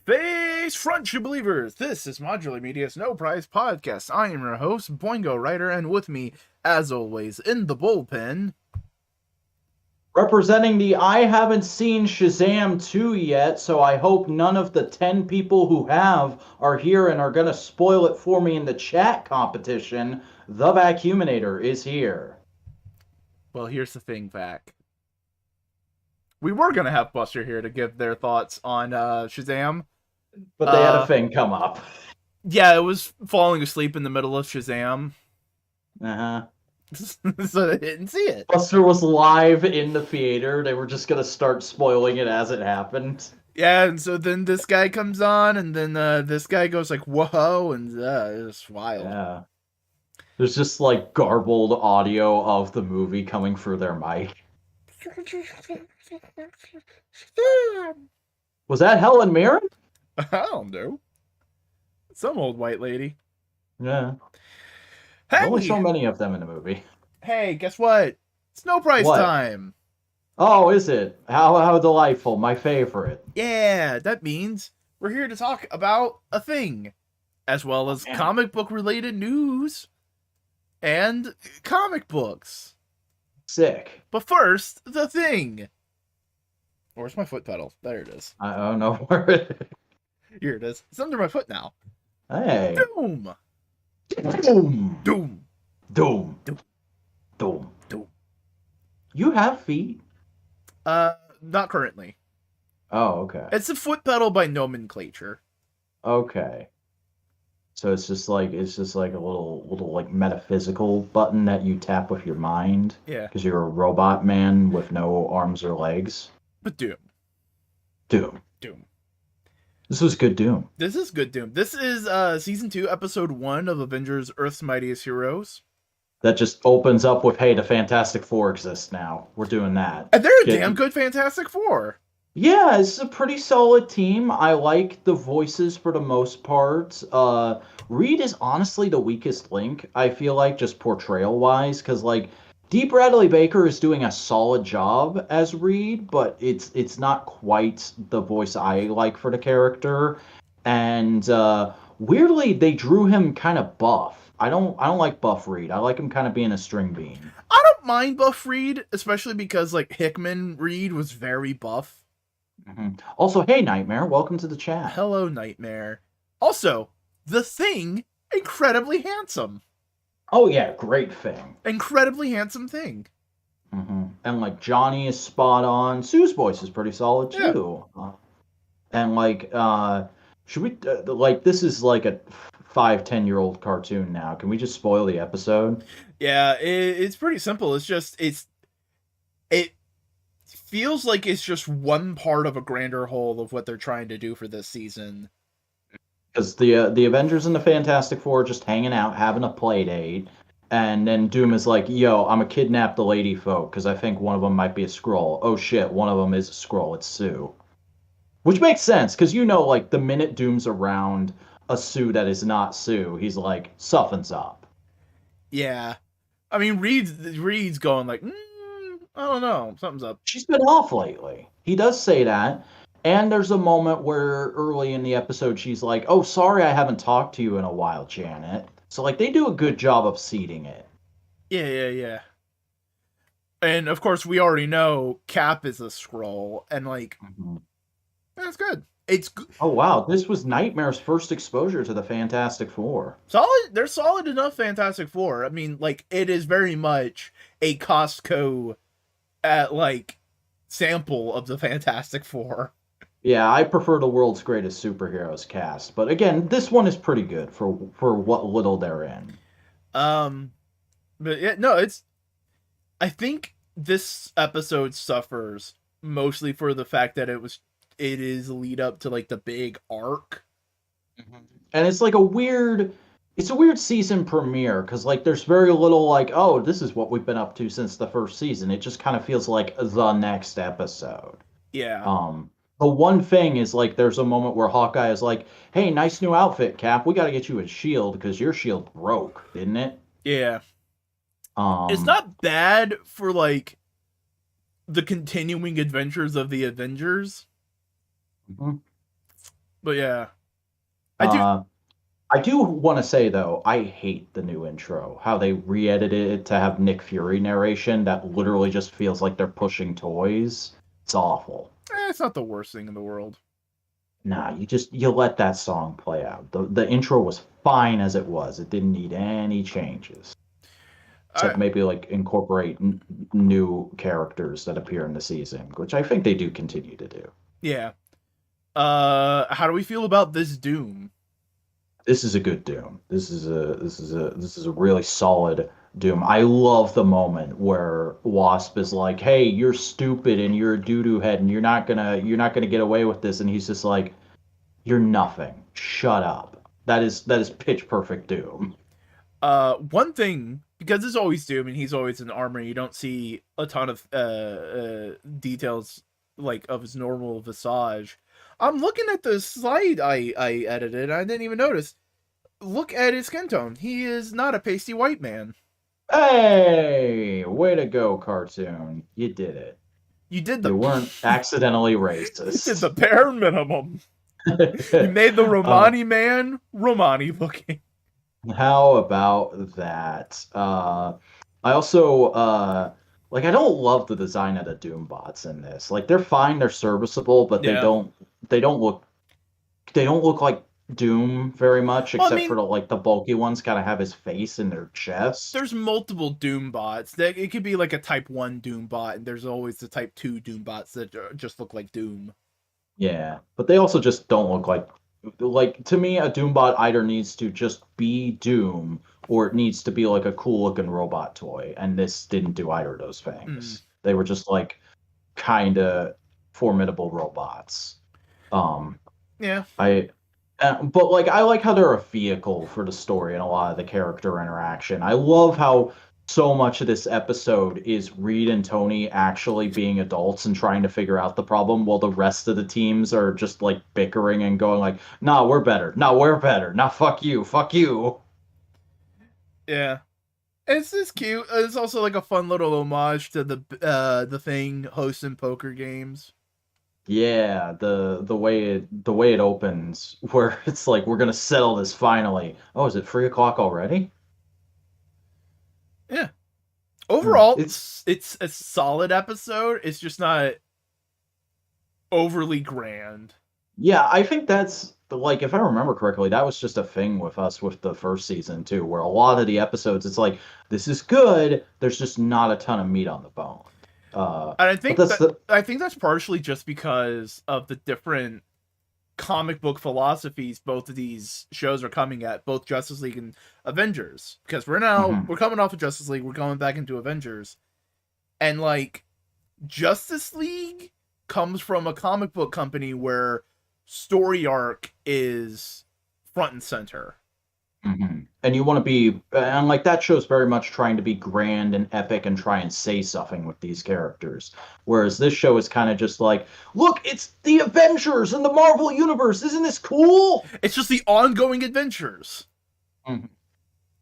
Face front, you believers! This is Modular Media's No Prize Podcast. I am your host, Boingo Writer, and with me, as always, in the bullpen... Representing the I haven't seen Shazam 2 yet, so I hope none of the 10 people who have are here and are going to spoil it for me in the chat competition. The Vacuuminator is here. Well, here's the thing, Vac. We were going to have Buster here to give their thoughts on Shazam. But they had a thing come up. Yeah, it was falling asleep in the middle of Shazam. Uh-huh. So they didn't see it. Buster was live in the theater. They were just going to start spoiling it as it happened. Yeah, and so then this guy comes on, and then this guy goes like, whoa, and it's wild. Yeah. There's just like garbled audio of the movie coming through their mic. Was that Helen Mirren? I don't know. Some old white lady. Yeah. Hey! Only so many of them in the movie. Hey, guess what? It's no price time. Oh, is it? How delightful. My favorite. Yeah, that means we're here to talk about a thing, as well as comic book related news and comic books. Sick. But first, the thing. Where's my foot pedal? There it is. I don't know where it is. Here it is. It's under my foot now. Hey. Doom. Doom. Doom. Doom. Doom. Doom. Doom. You have feet? Not currently. Oh, okay. It's a foot pedal by nomenclature. Okay. So it's just like a little like metaphysical button that you tap with your mind. Yeah. Because you're a robot man with no arms or legs. But Doom. Doom. Doom. This was good Doom. This is good Doom. This is season 2, episode 1 of Avengers Earth's Mightiest Heroes. That just opens up with, hey, the Fantastic Four exists now. We're doing that. And they're a damn good Fantastic Four. Yeah, it's a pretty solid team. I like the voices for the most part. Reed is honestly the weakest link, I feel like, just portrayal-wise, because, like, Dee Bradley Baker is doing a solid job as Reed, but it's not quite the voice I like for the character. And weirdly, they drew him kind of buff. I don't like buff Reed. I like him kind of being a string bean. I don't mind buff Reed, especially because like Hickman Reed was very buff. Mm-hmm. Also, hey Nightmare, welcome to the chat. Hello Nightmare. Also, the Thing, incredibly handsome. Oh yeah, great Thing. Incredibly handsome Thing. Mm-hmm. And like Johnny is spot on. Sue's voice is pretty solid too. Yeah. And like, should we like this is like a 5-10-year-old cartoon now. Can we just spoil the episode? Yeah, it's pretty simple. It's just it feels like it's just one part of a grander whole of what they're trying to do for this season. Because the Avengers and the Fantastic Four are just hanging out, having a play date, and then Doom is like, "Yo, I'm gonna kidnap the lady folk because I think one of them might be a Skrull. Oh shit, one of them is a Skrull. It's Sue." Which makes sense because like the minute Doom's around a Sue that is not Sue, he's like, something's up. Yeah. I mean, Reed's going like, I don't know, something's up. She's been off lately. He does say that. And there's a moment where early in the episode, she's like, oh, sorry I haven't talked to you in a while, Janet. So, like, they do a good job of seeding it. Yeah. And, of course, we already know Cap is a Skrull, and, like, that's good. Oh wow, this was Nightmare's first exposure to the Fantastic Four. Solid. They're solid enough Fantastic Four. I mean, like, it is very much a Costco sample of the Fantastic Four. Yeah, I prefer the World's Greatest Superheroes cast, but again, this one is pretty good for what little they're in. But yeah, no, I think this episode suffers mostly for the fact that it is lead up to like the big arc. And it's like a weird season premiere because like there's very little like, oh, this is what we've been up to since the first season. It just kind of feels like the next episode. Yeah. The one thing is like there's a moment where Hawkeye is like, hey, nice new outfit, Cap. We got to get you a shield because your shield broke, didn't it? Yeah. It's not bad for like the continuing adventures of the Avengers. Mm-hmm. But yeah, I do. Uh, I do want to say though, I hate the new intro. How they re-edited it to have Nick Fury narration that literally just feels like they're pushing toys. It's awful. It's not the worst thing in the world. Nah, you let that song play out. The intro was fine as it was. It didn't need any changes. I Except maybe like incorporate new characters that appear in the season, which I think they do continue to do. Yeah. How do we feel about this Doom? This is a good Doom. This is a really solid Doom. I love the moment where Wasp is like, "Hey, you're stupid and you're a doo-doo head and you're not gonna get away with this," and he's just like, "You're nothing. Shut up." That is pitch perfect Doom. One thing, because it's always Doom and he's always in armor, you don't see a ton of details like of his normal visage. I'm looking at the slide I edited. I didn't even notice. Look at his skin tone. He is not a pasty white man. Hey, way to go, cartoon. You did it. You did You weren't accidentally you did the racist. bare minimum. You made the Romani man Romani looking. How about that? I also like I don't love the design of the Doom bots in this. Like they're fine, they're serviceable, but they Yeah. don't they don't look they don't look like Doom very much, Well, I except for mean, the bulky ones kind of have his face in their chest. there's multiple Doom bots. It could be like a Type 1 Doom bot, and there's always the Type 2 Doom bots that just look like Doom. Yeah, but they also just don't look like to me a Doombot either needs to just be Doom or it needs to be like a cool looking robot toy, and this didn't do either of those Mm, things. They were just like kind of formidable robots. Um, yeah. I but like I like how they're a vehicle for the story and a lot of the character interaction. I love how so much of this episode is Reed and Tony actually being adults and trying to figure out the problem while the rest of the teams are just like bickering and going like, "Nah, we're better. Nah, we're better. Nah, fuck you. Fuck you." Yeah. It's just cute. It's also like a fun little homage to the thing hosting poker games. Yeah, the way it opens where it's like we're gonna settle this finally. Oh, is it 3 o'clock already? Yeah. Overall, It's it's a solid episode. It's just not overly grand. Yeah, I think that's like if I remember correctly, that was just a thing with us with the first season too, where a lot of the episodes it's like this is good, there's just not a ton of meat on the bone. And But that's the I think that's partially just because of the different comic book philosophies both of these shows are coming at, both Justice League and Avengers. Because mhm. we're coming off of Justice League, we're going back into Avengers. And like Justice League comes from a comic book company where story arc is front and center. And you want to be and like that show's very much trying to be grand and epic and try and say something with these characters. Whereas this show is kind of just like, look, it's the Avengers in the Marvel universe. Isn't this cool? It's just the ongoing adventures, Mhm.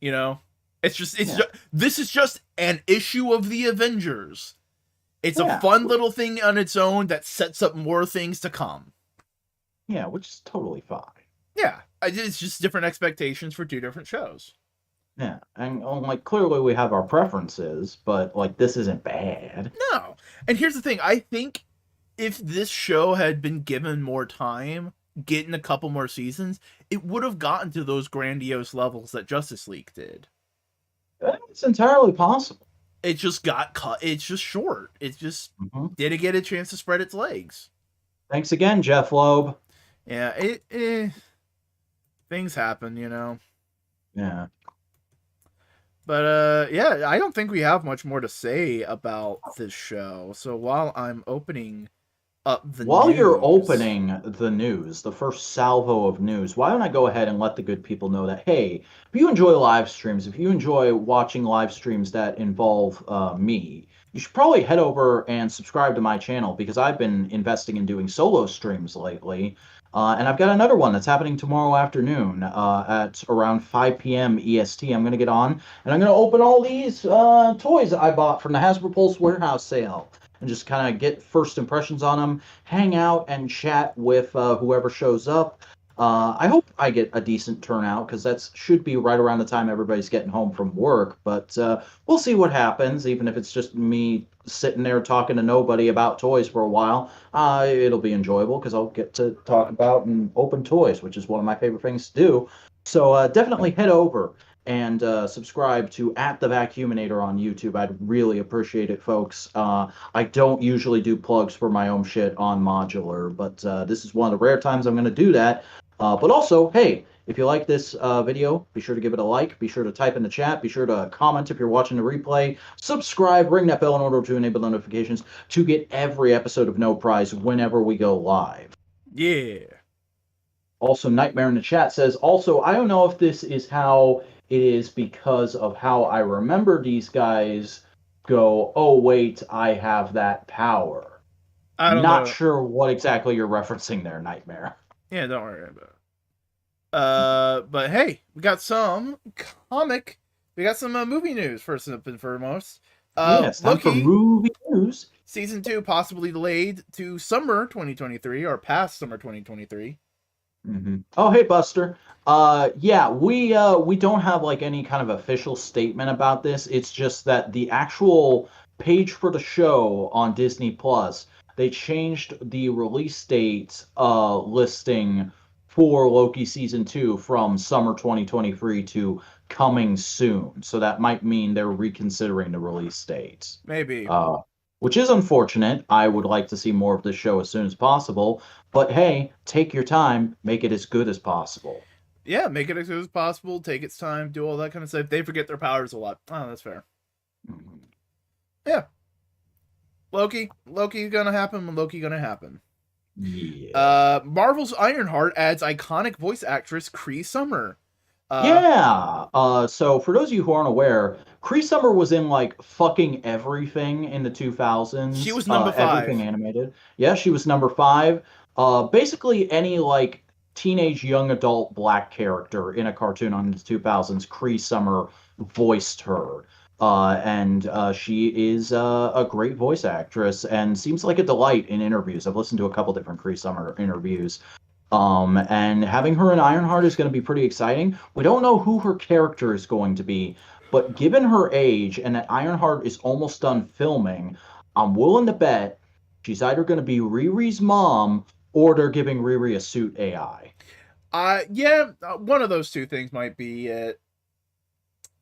you know? Yeah. This is just an issue of the Avengers. It's a Yeah. fun little thing on its own that sets up more things to come. Yeah, which is totally fine. Yeah, it's just different expectations for two different shows. Yeah, and like clearly we have our preferences, but like this isn't bad. No. And here's the thing, I think if this show had been given more time, getting a couple more seasons, it would have gotten to those grandiose levels that Justice League did. It's entirely possible. It just got cut. It's just short. It just Mhm. didn't get a chance to spread its legs. Thanks again, Jeff Loeb. Yeah, things happen, you know. Yeah. But yeah, I don't think we have much more to say about this show. So while I'm opening up the While you're news, opening the news, the first salvo of news, why don't I go ahead and let the good people know that, hey, if you enjoy live streams, if you enjoy watching live streams that involve me, you should probably head over and subscribe to my channel because I've been investing in doing solo streams lately. And I've got another one that's happening tomorrow afternoon at around 5 p.m. EST. I'm going to get on and I'm going to open all these toys that I bought from the Hasbro Pulse warehouse sale. and just kind of get first impressions on them, hang out and chat with whoever shows up. I hope I get a decent turnout because that should be right around the time everybody's getting home from work. But we'll see what happens. Even if it's just me sitting there talking to nobody about toys for a while, it'll be enjoyable because I'll get to talk about and open toys, which is one of my favorite things to do. So definitely head over and subscribe to at the Vacuuminator on YouTube. I'd really appreciate it, folks. I don't usually do plugs for my own shit on Modular, but this is one of the rare times I'm going to do that. But also, hey, if you like this video, be sure to give it a like. Be sure to type in the chat. Be sure to comment if you're watching the replay. Subscribe, ring that bell in order to enable notifications to get every episode of No Prize whenever we go live. Yeah. Also, Nightmare in the chat says, also, I don't know if this is how it is because of how I remember these guys go, oh, wait, I have that power. I don't Not know. sure what exactly you're referencing there, Nightmare. Yeah, don't worry about it. But hey, we got some comic. We got some movie news first and foremost. Yes, time for Loki movie news. season 2 possibly delayed to summer 2023 or past summer 2023. Mm-hmm. Oh, hey, Buster. Yeah, we don't have like any kind of official statement about this. It's just that the actual page for the show on Disney Plus, they changed the release date listing for Loki season 2 from summer 2023 to coming soon. So that might mean they're reconsidering the release date. Maybe. Which is unfortunate. I would like to see more of this show as soon as possible. But hey, take your time, make it as good as possible. Yeah, make it as good as possible, take its time, do all that kind of stuff. They forget their powers a lot. Oh, that's fair. Mm-hmm. Yeah. Loki gonna happen when Loki gonna happen. Yeah. Marvel's Ironheart adds iconic voice actress Cree Summer. So for those of you who aren't aware, Cree Summer was in like fucking everything in the 2000s. She was number 5. Everything animated. Yeah, she was number 5. Basically any like teenage young adult black character in a cartoon on the 2000s, Cree Summer voiced her. And she is a great voice actress and seems like a delight in interviews. I've listened to a couple different Cree Summer interviews. And having her in Ironheart is going to be pretty exciting. We don't know who her character is going to be, but given her age and that Ironheart is almost done filming, I'm willing to bet she's either going to be Riri's mom or they're giving Riri a suit AI. Yeah, one of those two things might be it.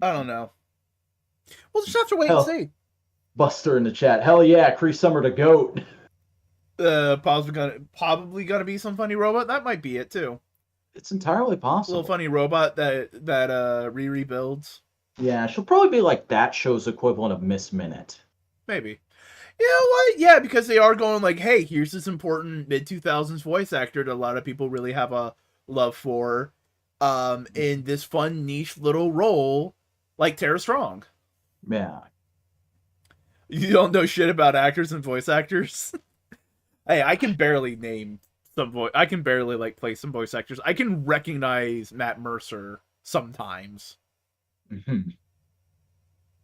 I don't know. We'll just have to wait and see. Buster in the chat. Hell yeah, Cree Summer the GOAT. Probably gonna be some funny robot. That might be it too. It's entirely possible. A little funny robot that Riri builds. Yeah, she'll probably be like that show's equivalent of Miss Minute. Maybe. You know what? Yeah, because they are going like, hey, here's this important mid-2000s voice actor that a lot of people really have a love for, in this fun niche little role like Tara Strong. Yeah. You don't know shit about actors and voice actors? Hey, I can barely name some voice. I can barely like play some voice actors. I can recognize Matt Mercer sometimes. Mm-hmm.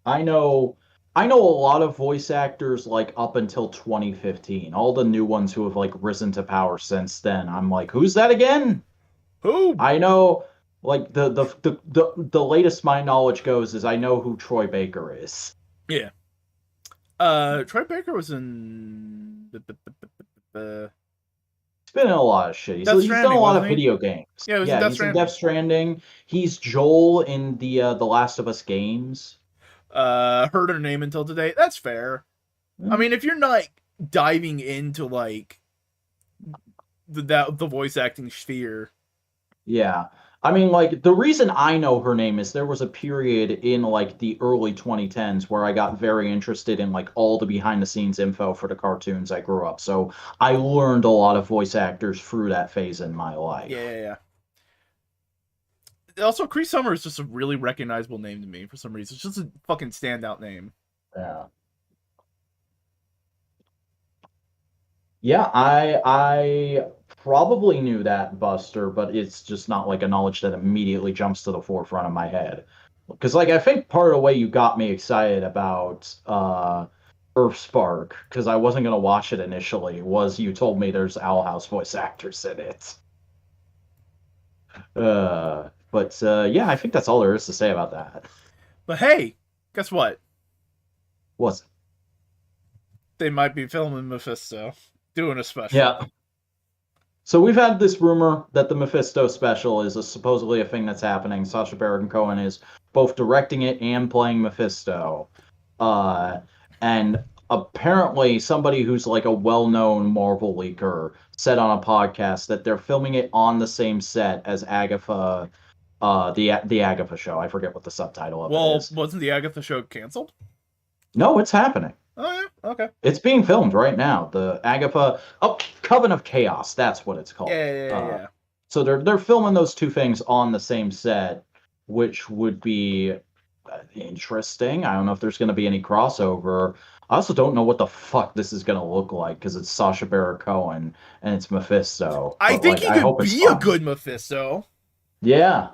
I know a lot of voice actors like up until 2015. All the new ones who have like risen to power since then. I'm like, who's that again? Who? I know like the latest my knowledge goes is I know who Troy Baker is. Yeah. Troy Baker was in He's been in a lot of shit. He's done a lot of video games. Yeah, he's in Death Stranding. He's Joel in the Last of Us games. Heard her name until today. That's fair. I mean, if you're not diving into like the voice acting sphere. Yeah. I mean, like, the reason I know her name is there was a period in, like, the early 2010s where I got very interested in, like, all the behind-the-scenes info for the cartoons I grew up. So I learned a lot of voice actors through that phase in my life. Yeah. Also, Cree Summer is just a really recognizable name to me for some reason. It's just a fucking standout name. Yeah. Yeah, I probably knew that, Buster, but it's just not like a knowledge that immediately jumps to the forefront of my head. Because, like, I think part of the way you got me excited about Earthspark, because I wasn't gonna watch it initially, was you told me there's Owl House voice actors in it. But yeah, I think that's all there is to say about that. But hey, guess what? Was They might be filming Mephisto, doing a special. Yeah. So we've had this rumor that the Mephisto special is supposedly a thing that's happening. Sacha Baron Cohen is both directing it and playing Mephisto. Uh, and apparently somebody who's like a well-known Marvel leaker said on a podcast that they're filming it on the same set as Agatha, the Agatha show. I forget what the subtitle of it Well, is. wasn't the Agatha show canceled? No, it's happening. Oh yeah, okay. It's being filmed right now. The Agatha, Coven of Chaos. That's what it's called. Yeah. So they're filming those two things on the same set, which would be interesting. I don't know if there's going to be any crossover. I also don't know what the fuck this is going to look like because it's Sacha Baron Cohen and it's Mephisto. I But, think like, he I could hope it's be a fun. good Mephisto. Yeah.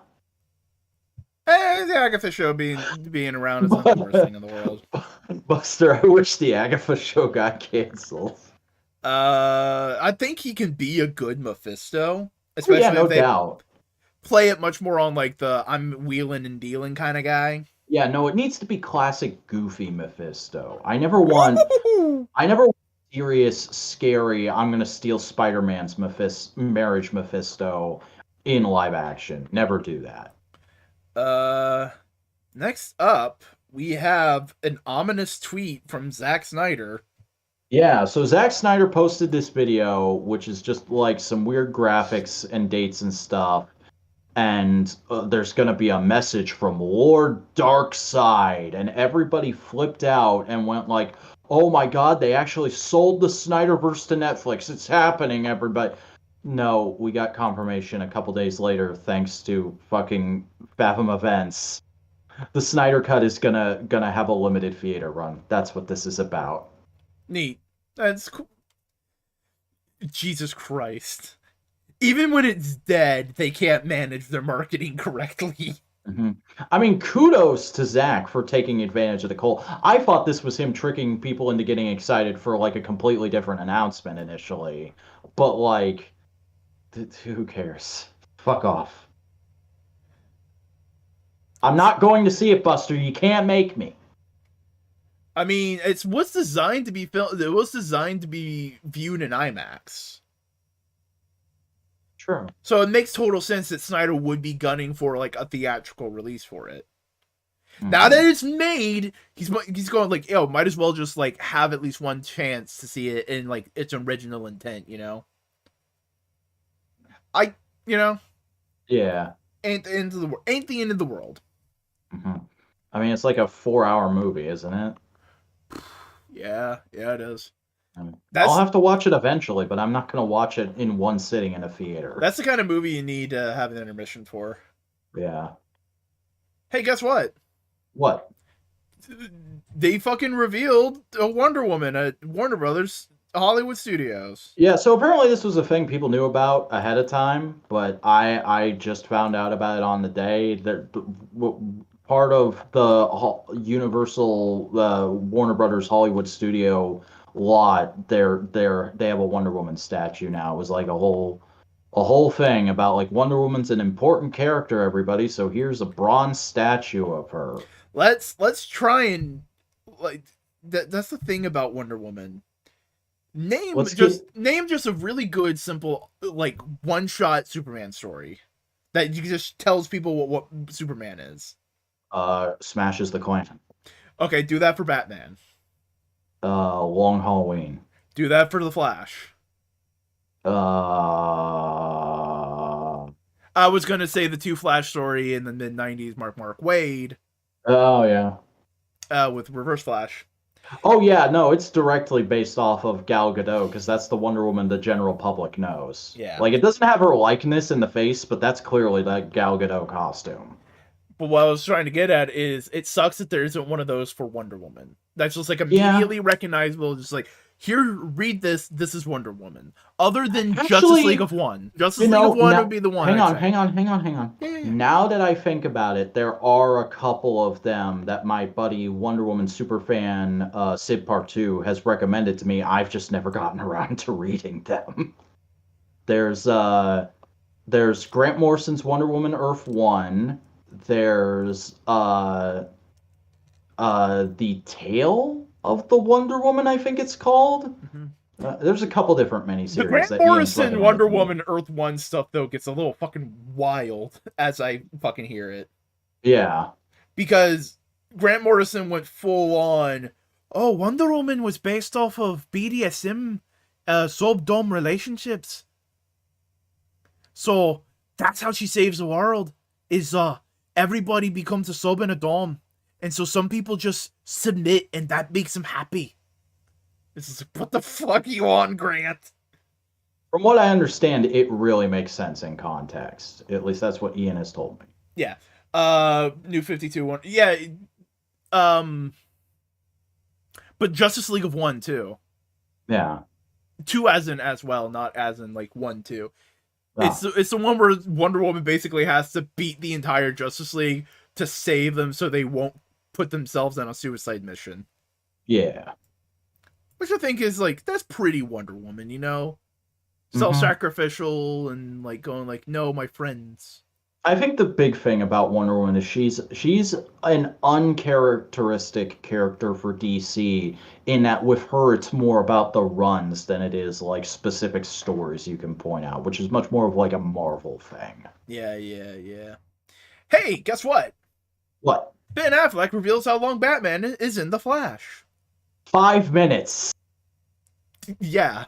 The Agatha show being around is not the worst thing in the world. Buster, I wish the Agatha show got canceled. I think he can be a good Mephisto, Oh, especially yeah, no if they doubt. play it much more on like the I'm wheeling and dealing kind of guy. Yeah, no, it needs to be classic goofy Mephisto. I never want serious, scary, I'm gonna steal Spider-Man's marriage Mephisto in live action. Never do that. Next up, we have an ominous tweet from Zack Snyder. Yeah, so Zack Snyder posted this video, which is just like some weird graphics and dates and stuff. And there's going to be a message from Lord Darkseid. And everybody flipped out and went like, oh my God, they actually sold the Snyderverse to Netflix. It's happening, everybody. No, we got confirmation a couple days later, thanks to fucking Fathom Events. The Snyder Cut is gonna have a limited theater run. That's what this is about. Neat. That's cool. Jesus Christ. Even when it's dead, they can't manage their marketing correctly. Mm-hmm. I mean, kudos to Zach for taking advantage of the cold. I thought this was him tricking people into getting excited for like a completely different announcement initially, but like, who cares? Fuck off. I'm not going to see it, Buster. You can't make me. I mean, it was designed to be filmed. It was designed to be viewed in IMAX. Sure. So it makes total sense that Snyder would be gunning for like a theatrical release for it. Mm-hmm. Now that it's made, he's going like, yo, might as well just like have at least one chance to see it in like its original intent, you know? Yeah. Ain't the end of the world. Mm-hmm. I mean, it's like a 4-hour movie, isn't it? Yeah, it is. I'll have to watch it eventually, but I'm not going to watch it in one sitting in a theater. That's the kind of movie you need to have an intermission for. Yeah. Hey, guess what? What? They fucking revealed a Wonder Woman at Warner Brothers Hollywood Studios. Yeah, so apparently this was a thing people knew about ahead of time, but I just found out about it on the day. That part of the Universal Warner Brothers Hollywood studio lot, they have a Wonder Woman statue now. It was like a whole thing about like Wonder Woman's an important character, everybody. So here's a bronze statue of her. Let's try and like that's the thing about Wonder Woman. Name just a really good, simple, like one-shot Superman story that you just tells people what Superman is. Smashes the Klan. Okay, do that for Batman. Long Halloween. Do that for the Flash. I was gonna say the two Flash story in the mid-90s, Mark Wade. Oh yeah. With Reverse Flash. Oh yeah, no, it's directly based off of Gal Gadot because that's the Wonder Woman the general public knows. Yeah. Like it doesn't have her likeness in the face, but that's clearly that Gal Gadot costume. But what I was trying to get at is it sucks that there isn't one of those for Wonder Woman. That's just like immediately recognizable, just like here, read this. This is Wonder Woman. Other than Justice League Actually, of One. Justice League of One would now, be the one hang I'd on, say. hang on. Yeah, yeah, yeah. Now that I think about it, there are a couple of them that my buddy Wonder Woman superfan Sid Part 2 has recommended to me. I've just never gotten around to reading them. There's Grant Morrison's Wonder Woman Earth 1. There's The Tale of the Wonder Woman, I think it's called. Mm-hmm. There's a couple different The miniseries Grant that Ian's Morrison recommended Wonder to me. Woman Earth 1 stuff, though, gets a little fucking wild as I fucking hear it. Yeah. Because Grant Morrison went full on, oh, Wonder Woman was based off of BDSM sub-dom relationships. So that's how she saves the world, is everybody becomes a sub and a dom. And so some people just submit and that makes them happy. This is what the fuck you on, Grant? From what I understand, it really makes sense in context. At least that's what Ian has told me. Yeah. New 52 one. Yeah. But Justice League of 1 too. Yeah. 2 as in as well, not as in like 1 2. Oh. It's the one where Wonder Woman basically has to beat the entire Justice League to save them so they won't put themselves on a suicide mission. Yeah. Which I think is like, that's pretty Wonder Woman, you know? Mhm. Self-sacrificial and like going like, no, my friends. I think the big thing about Wonder Woman is she's an uncharacteristic character for DC in that with her it's more about the runs than it is like specific stories you can point out, which is much more of like a Marvel thing. Yeah. Hey, guess what? What? Ben Affleck reveals how long Batman is in The Flash. 5 minutes. Yeah.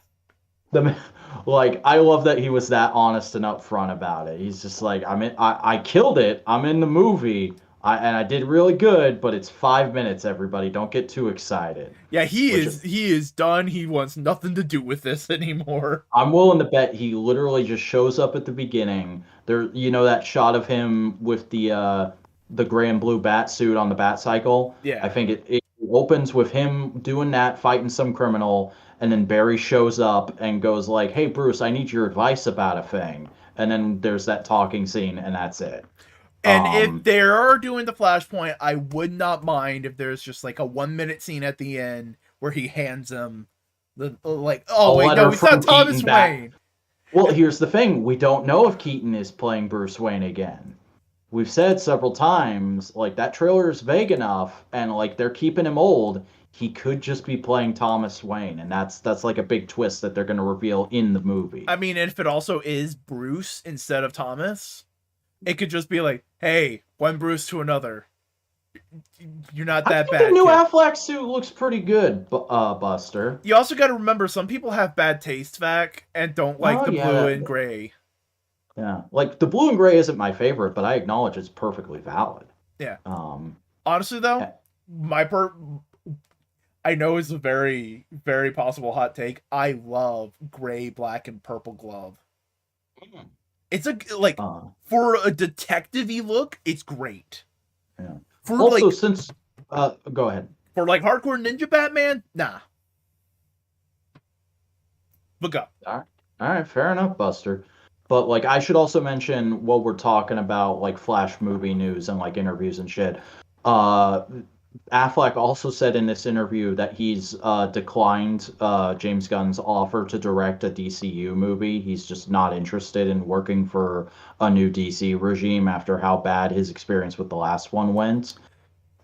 Like, I love that he was that honest and upfront about it. He's just like, I killed it. I'm in the movie. And I did really good, but it's 5 minutes, everybody. Don't get too excited. Yeah, he is done. He wants nothing to do with this anymore. I'm willing to bet he literally just shows up at the beginning. There, you know that shot of him with the gray and blue bat suit on the bat cycle? Yeah. I think it opens with him doing that, fighting some criminal, and then Barry shows up and goes like, "Hey Bruce, I need your advice about a thing." And then there's that talking scene, and that's it. And if they are doing the Flashpoint, I would not mind if there's just like a 1 minute scene at the end where he hands him the like, oh wait, no, it's not Thomas Wayne. Well, here's the thing: we don't know if Keaton is playing Bruce Wayne again. We've said several times, like, that trailer is vague enough, and like they're keeping him old. He could just be playing Thomas Wayne, and that's like a big twist that they're going to reveal in the movie. I mean, if it also is Bruce instead of Thomas, it could just be like, hey, one Bruce to another. You're not that bad. The new Affleck suit looks pretty good, Buster. You also got to remember, some people have bad taste back and don't like the blue and gray. Yeah, like the blue and gray isn't my favorite, but I acknowledge it's perfectly valid. Yeah. Honestly, though, I know it's a very, very possible hot take. I love gray, black, and purple glove. It's for a detective-y look, it's great. Yeah. For also, like, since go ahead. For like hardcore ninja Batman, nah. Look up. All right, fair enough, Buster. But like, I should also mention, while we're talking about like Flash movie news and like interviews and shit, Affleck also said in this interview that he's declined James Gunn's offer to direct a DCU movie. He's just not interested in working for a new DC regime after how bad his experience with the last one went.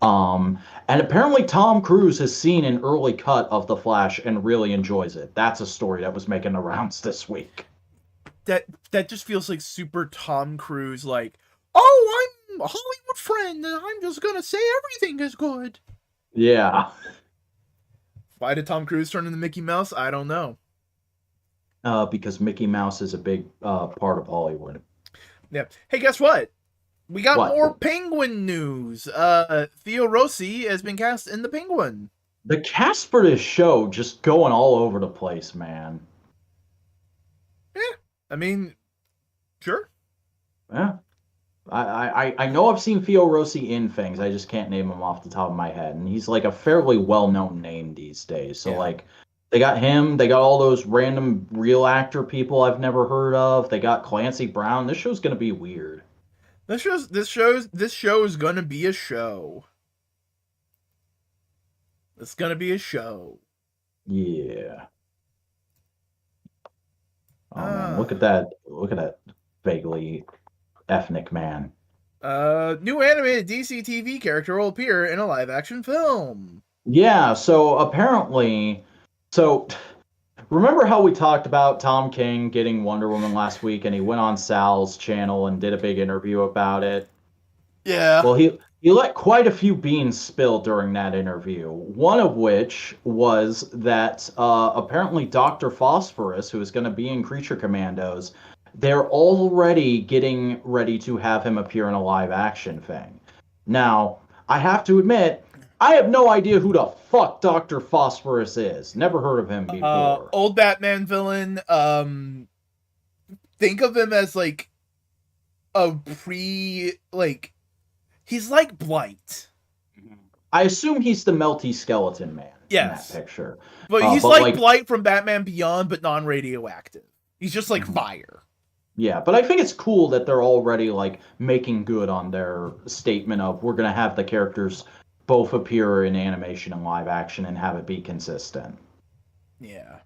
And apparently Tom Cruise has seen an early cut of The Flash and really enjoys it. That's a story that was making the rounds this week. That just feels like super Tom Cruise, like, oh, I'm a Hollywood friend, and I'm just gonna say everything is good. Yeah. Why did Tom Cruise turn into Mickey Mouse? I don't know. Because Mickey Mouse is a big part of Hollywood. Yeah. Hey, guess what? We got more Penguin news. Theo Rossi has been cast in the Penguin. The cast for this show just going all over the place, man. Yeah. I mean, sure. Yeah. I know I've seen Theo Rossi in things. I just can't name him off the top of my head. And he's like a fairly well-known name these days. So like They got him. They got all those random real actor people I've never heard of. They got Clancy Brown. This show's gonna be weird. This show is gonna be a show. It's gonna be a show. Yeah. Oh man, look Uh, at that! Look at that vaguely ethnic man. New animated DC TV character will appear in a live action film. Yeah. So apparently, so remember how we talked about Tom King getting Wonder Woman last week, and he went on Sal's channel and did a big interview about it. Yeah. Well, he let quite a few beans spill during that interview. One of which was that apparently Dr. Phosphorus, who is going to be in Creature Commandos, they're already getting ready to have him appear in a live action thing. Now, I have to admit, I have no idea who the fuck Dr. Phosphorus is. Never heard of him before. Old Batman villain. Think of him as like a he's like Blight. I assume he's the melty skeleton man in that Yes. picture. But he's but like Blight from Batman Beyond, but non-radioactive. He's just like fire. Yeah, but I think it's cool that they're already like making good on their statement of we're gonna have the characters both appear in animation and live action and have it be consistent. Yeah.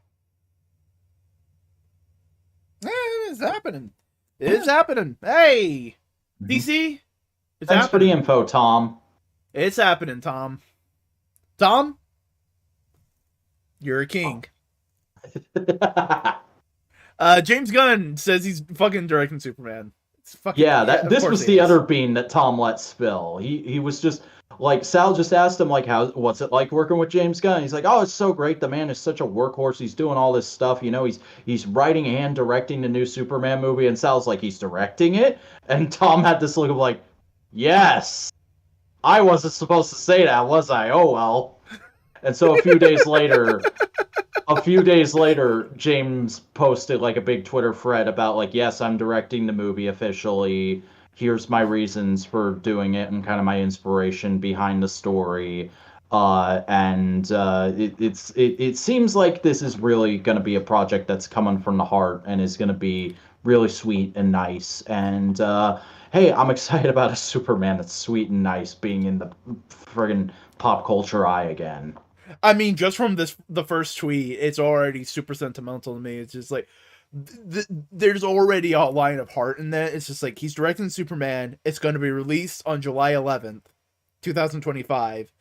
It's happening. It's happening. Hey, DC. It's Thanks for the happening. info, Tom. It's happening, Tom. Tom, you're a king. James Gunn says he's fucking directing Superman. It's fucking This was the other bean that Tom let spill. He was just like Sal just asked him like what's it like working with James Gunn? He's like, "Oh, it's so great. The man is such a workhorse. He's doing all this stuff. You know, he's writing and directing the new Superman movie." And Sal's like, "He's directing it?" And Tom had this look of like, "Yes. I wasn't supposed to say that, was I? Oh well." And so a few days later, James posted like a big Twitter thread about like, yes, I'm directing the movie officially. Here's my reasons for doing it and kind of my inspiration behind the story. It seems like this is really going to be a project that's coming from the heart and is going to be really sweet and nice. And hey, I'm excited about a Superman that's sweet and nice being in the friggin' pop culture eye again. I mean, just from the first tweet, it's already super sentimental to me. It's just like there's already a line of heart in that. It's just like he's directing Superman. It's going to be released on July 11th, 2025.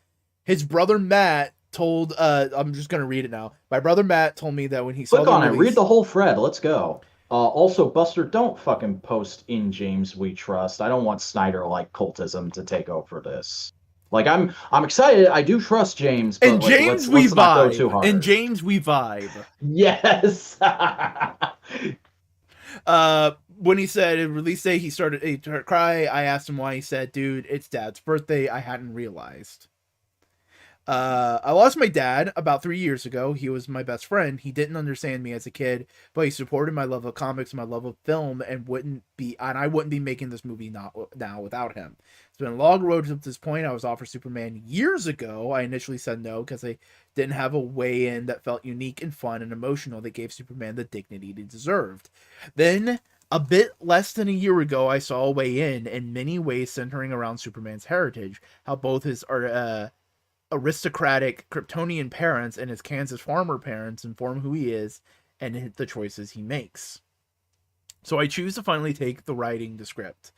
His brother Matt told I'm just going to read it now. My brother Matt told me that when he saw Click the on it. release, Read the whole thread. Let's go. Also, Buster, don't fucking post in James we trust. I don't want Snyder like cultism to take over this. Like I'm excited. I do trust James, but and like, James let's not go too hard. And James we vibe. Yes. When he said release day, he started to cry. I asked him why. He said, "Dude, it's Dad's birthday. I hadn't realized." I lost my dad about 3 years ago. He was my best friend. He didn't understand me as a kid, but he supported my love of comics, my love of film, and I wouldn't be making this movie now without him. It's been a long road to this point. I was offered Superman years ago. I initially said no because I didn't have a way in that felt unique and fun and emotional that gave Superman the dignity he deserved. Then, a bit less than a year ago, I saw a way in many ways centering around Superman's heritage, how both his aristocratic Kryptonian parents and his Kansas farmer parents inform who he is and the choices he makes. So I choose to finally take the writing the script,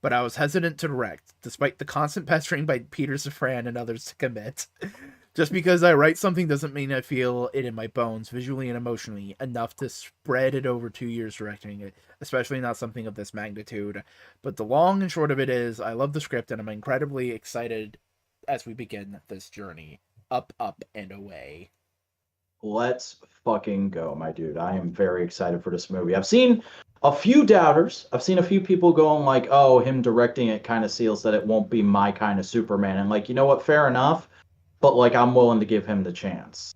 but I was hesitant to direct, despite the constant pestering by Peter Safran and others to commit. Just because I write something doesn't mean I feel it in my bones, visually and emotionally, enough to spread it over 2 years directing it, especially not something of this magnitude. But the long and short of it is, I love the script and I'm incredibly excited as we begin this journey up, and away. Let's fucking go, my dude. I am very excited for this movie. I've seen a few doubters. I've seen a few people going like, "Oh, him directing it kind of seals that it won't be my kind of Superman." And like, you know what? Fair enough. But like, I'm willing to give him the chance.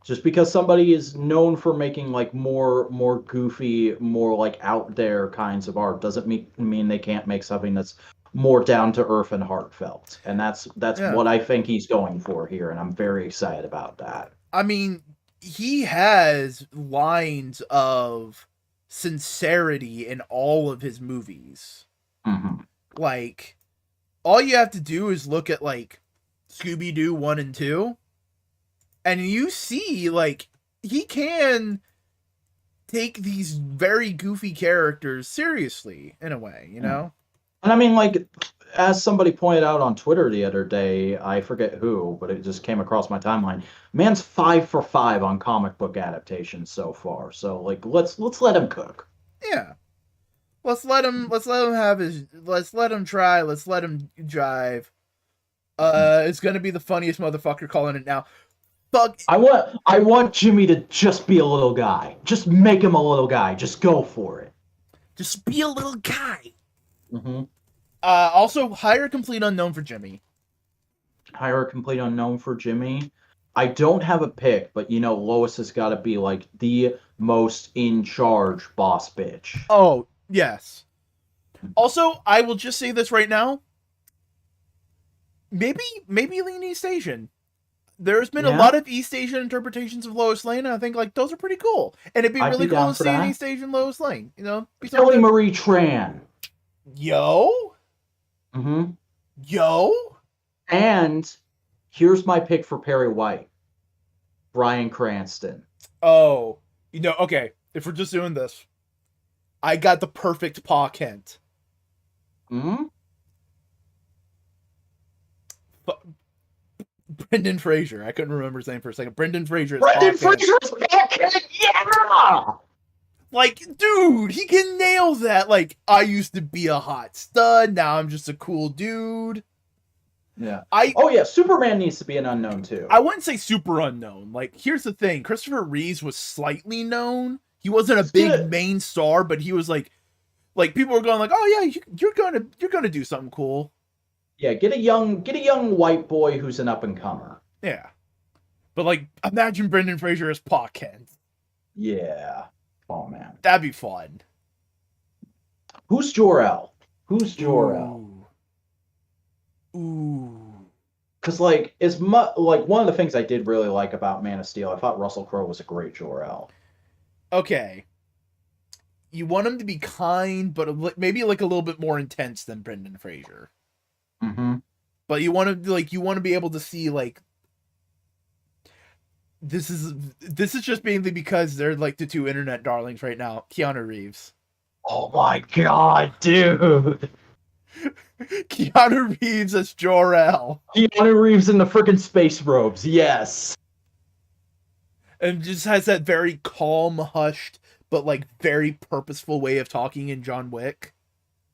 Just because somebody is known for making like more goofy, more like out there kinds of art doesn't mean they can't make something that's more down to earth and heartfelt. And that's what I think he's going for here, and I'm very excited about that. I mean, he has lines of sincerity in all of his movies. Mm-hmm. Like, all you have to do is look at, like, Scooby-Doo 1 and 2, and you see, like, he can take these very goofy characters seriously, in a way, you know? And I mean, like, as somebody pointed out on Twitter the other day, I forget who, but it just came across my timeline. Man's 5 for 5 on comic book adaptations so far. So, like, let's let him cook. Yeah. Let's let him try, let's let him drive. It's gonna be the funniest motherfucker calling it now. Fuck. I want Jimmy to just be a little guy. Just make him a little guy. Just go for it. Just be a little guy. Mm-hmm. Also, hire a complete unknown for Jimmy. Hire a complete unknown for Jimmy. I don't have a pick, but you know, Lois has got to be like the most in charge boss bitch. Oh, yes. Also, I will just say this right now. Maybe lean East Asian. There's been a lot of East Asian interpretations of Lois Lane, and I think like those are pretty cool. And it'd be really cool to see an East Asian Lois Lane. You know, Kelly Marie Tran. Yo. Mm-hmm. Yo. And here's my pick for Perry White. Bryan Cranston. Oh, you know, okay. If we're just doing this, I got the perfect Pa Kent. Hmm? Brendan Fraser. I couldn't remember his name for a second. Brendan Fraser. Brendan Fraser is Pa Kent. Yeah. Like, dude, he can nail that. Like, I used to be a hot stud. Now I'm just a cool dude. Yeah. Oh yeah, Superman needs to be an unknown too. I wouldn't say super unknown. Like, here's the thing: Christopher Reeves was slightly known. He wasn't a big main star, but he was like people were going like, "Oh yeah, you're gonna do something cool." Yeah, get a young white boy who's an up and comer. Yeah, but like, imagine Brendan Fraser as Pa Kent. Yeah. Oh man, that'd be fun. Who's Jor-El? Who's Jor-El? Ooh. Because like like one of the things I did really like about Man of Steel, I thought Russell Crowe was a great Jor-El. Okay. You want him to be kind, but maybe like a little bit more intense than Brendan Fraser. Mm-hmm. But you want to be able to see like this is just mainly because they're like the two internet darlings right now. Keanu Reeves. Oh my god, dude. Keanu Reeves as Jor-El. Keanu Reeves in the freaking space robes, yes. And just has that very calm, hushed, but like very purposeful way of talking in John Wick.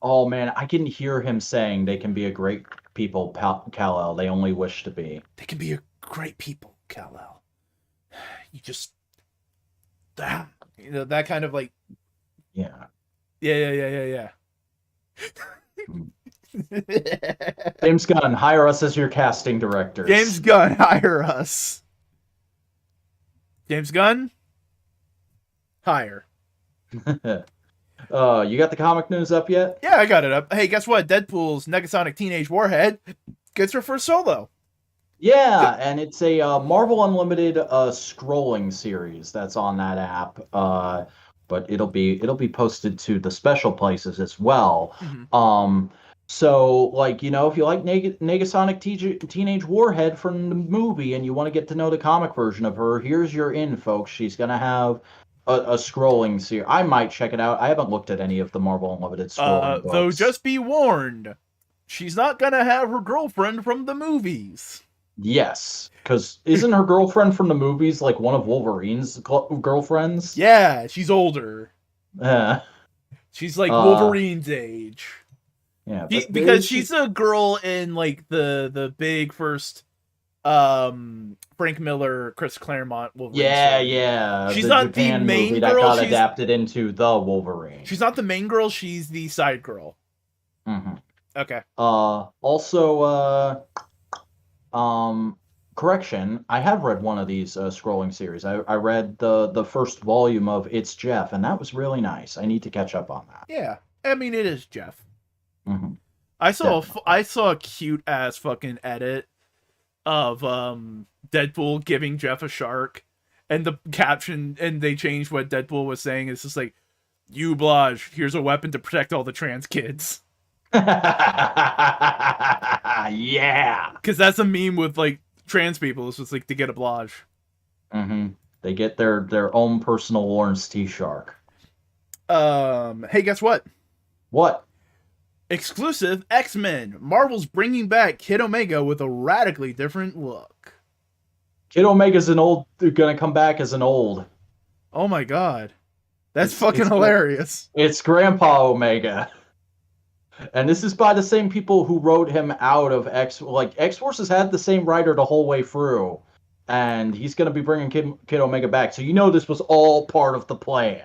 Oh man, I can hear him saying they can be a great people, Kal-El. They only wish to be. They can be a great people, Kal-El. You just that kind of like yeah. James Gunn, hire us as your casting directors. James Gunn, hire us. James Gunn, hire. You got the comic news up yet? Yeah, I got it up. Hey, guess what? Deadpool's Negasonic Teenage Warhead gets her first solo. Yeah, and it's a Marvel Unlimited scrolling series that's on that app. But it'll be posted to the special places as well. Mm-hmm. So like, you know, if you like Negasonic Teenage Warhead from the movie and you want to get to know the comic version of her, here's your in, folks. She's gonna have a scrolling series. I might check it out. I haven't looked at any of the Marvel Unlimited scrolling books. Though just be warned, she's not gonna have her girlfriend from the movies. Yes, because isn't her girlfriend from the movies like one of Wolverine's girlfriends? Yeah, she's older. She's like Wolverine's age. Yeah, because she's a girl in like the big first Frank Miller, Chris Claremont Wolverine. Yeah. She's not Japan the main movie girl. That got adapted into the Wolverine. She's not the main girl. She's the side girl. Mm-hmm. Okay. Also, correction. I have read one of these scrolling series. I read the first volume of It's Jeff, and that was really nice. I need to catch up on that. Yeah, I mean it is Jeff. Mm-hmm. I saw a cute ass fucking edit of Deadpool giving Jeff a shark, And the caption, and they changed what Deadpool was saying. It's just like, you Blage, here's a weapon to protect all the trans kids. Yeah. Because that's a meme with like trans people. It's just like to get a Blage. Mm-hmm. They get their own personal Lawrence T. Shark. Hey, guess what? What? Exclusive X-Men. Marvel's bringing back Kid Omega with a radically different look. Kid Omega's gonna come back as an old. Oh my god. That's fucking hilarious. It's Grandpa Omega. And this is by the same people who wrote him out of X-Force has had the same writer the whole way through. And he's going to be bringing Kid Omega back. So this was all part of the plan.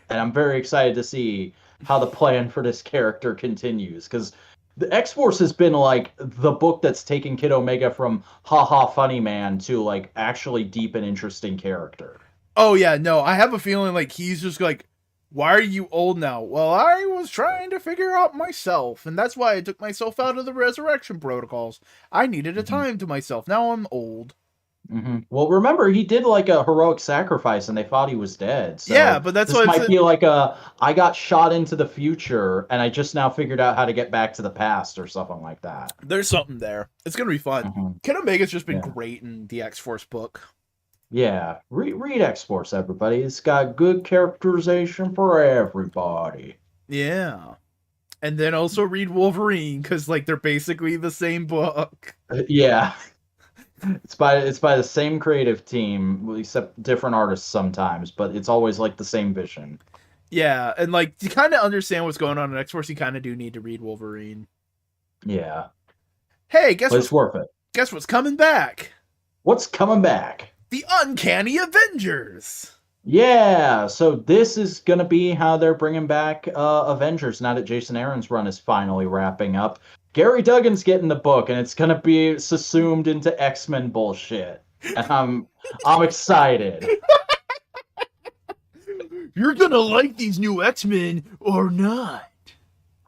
And I'm very excited to see how the plan for this character continues. Because the X-Force has been like the book that's taken Kid Omega from haha funny man to like actually deep and interesting character. Oh yeah, no, I have a feeling like he's just like, why are you old now? Well, I was trying to figure out myself, and that's why I took myself out of the resurrection protocols. I needed a time to myself. Now I'm old. Mm-hmm. Well, remember, he did like a heroic sacrifice and they thought he was dead. So yeah, but that's this might be like I got shot into the future and I just now figured out how to get back to the past or something like that. There's something there. It's going to be fun. Mm-hmm. Kid Omega's just been great in the X-Force book. Yeah, read X-Force, everybody. It's got good characterization for everybody. Yeah. And then also read Wolverine, because like they're basically the same book. Yeah. It's by the same creative team, except different artists sometimes, but it's always like the same vision. Yeah, and like to kind of understand what's going on in X-Force, you kind of do need to read Wolverine. Yeah. Hey, it's worth it. Guess what's coming back? What's coming back? The Uncanny Avengers. Yeah, so this is going to be how they're bringing back Avengers now that Jason Aaron's run is finally wrapping up. Gary Duggan's getting the book, and it's gonna be subsumed into X-Men bullshit. And I'm excited. You're gonna like these new X-Men or not?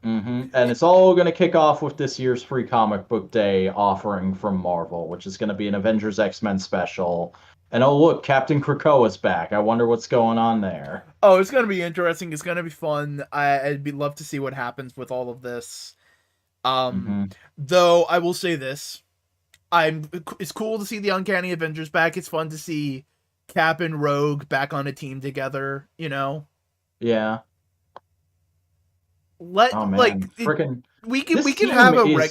Mm-hmm. And it's all gonna kick off with this year's free comic book day offering from Marvel, which is gonna be an Avengers X-Men special. And oh look, Captain Krakoa's back. I wonder what's going on there. Oh, it's gonna be interesting. It's gonna be fun. I'd love to see what happens with all of this. Though I will say this, it's cool to see the Uncanny Avengers back. It's fun to see Cap and Rogue back on a team together, Yeah. We can have a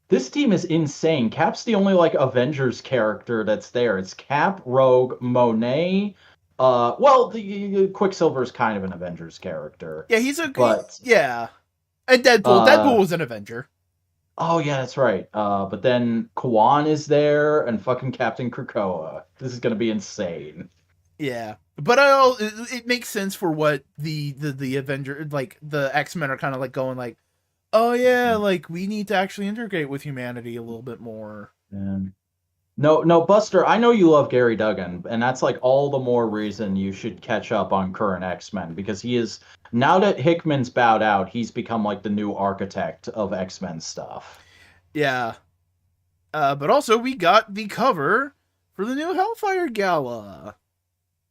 This team is insane. Cap's the only Avengers character that's there. It's Cap, Rogue, Monet. The Quicksilver is kind of an Avengers character. Yeah, yeah. And Deadpool. Deadpool was an Avenger. Oh, yeah, that's right. But then Kawan is there and fucking Captain Krakoa. This is going to be insane. Yeah. But it makes sense for what the Avenger, like, the X-Men are kind of, like, going, like, oh, yeah, like, we need to actually integrate with humanity a little bit more. No, Buster, I know you love Gary Duggan, and that's, like, all the more reason you should catch up on current X-Men, because he is... Now that Hickman's bowed out, he's become like the new architect of X-Men stuff. Yeah. But also we got the cover for the new Hellfire Gala.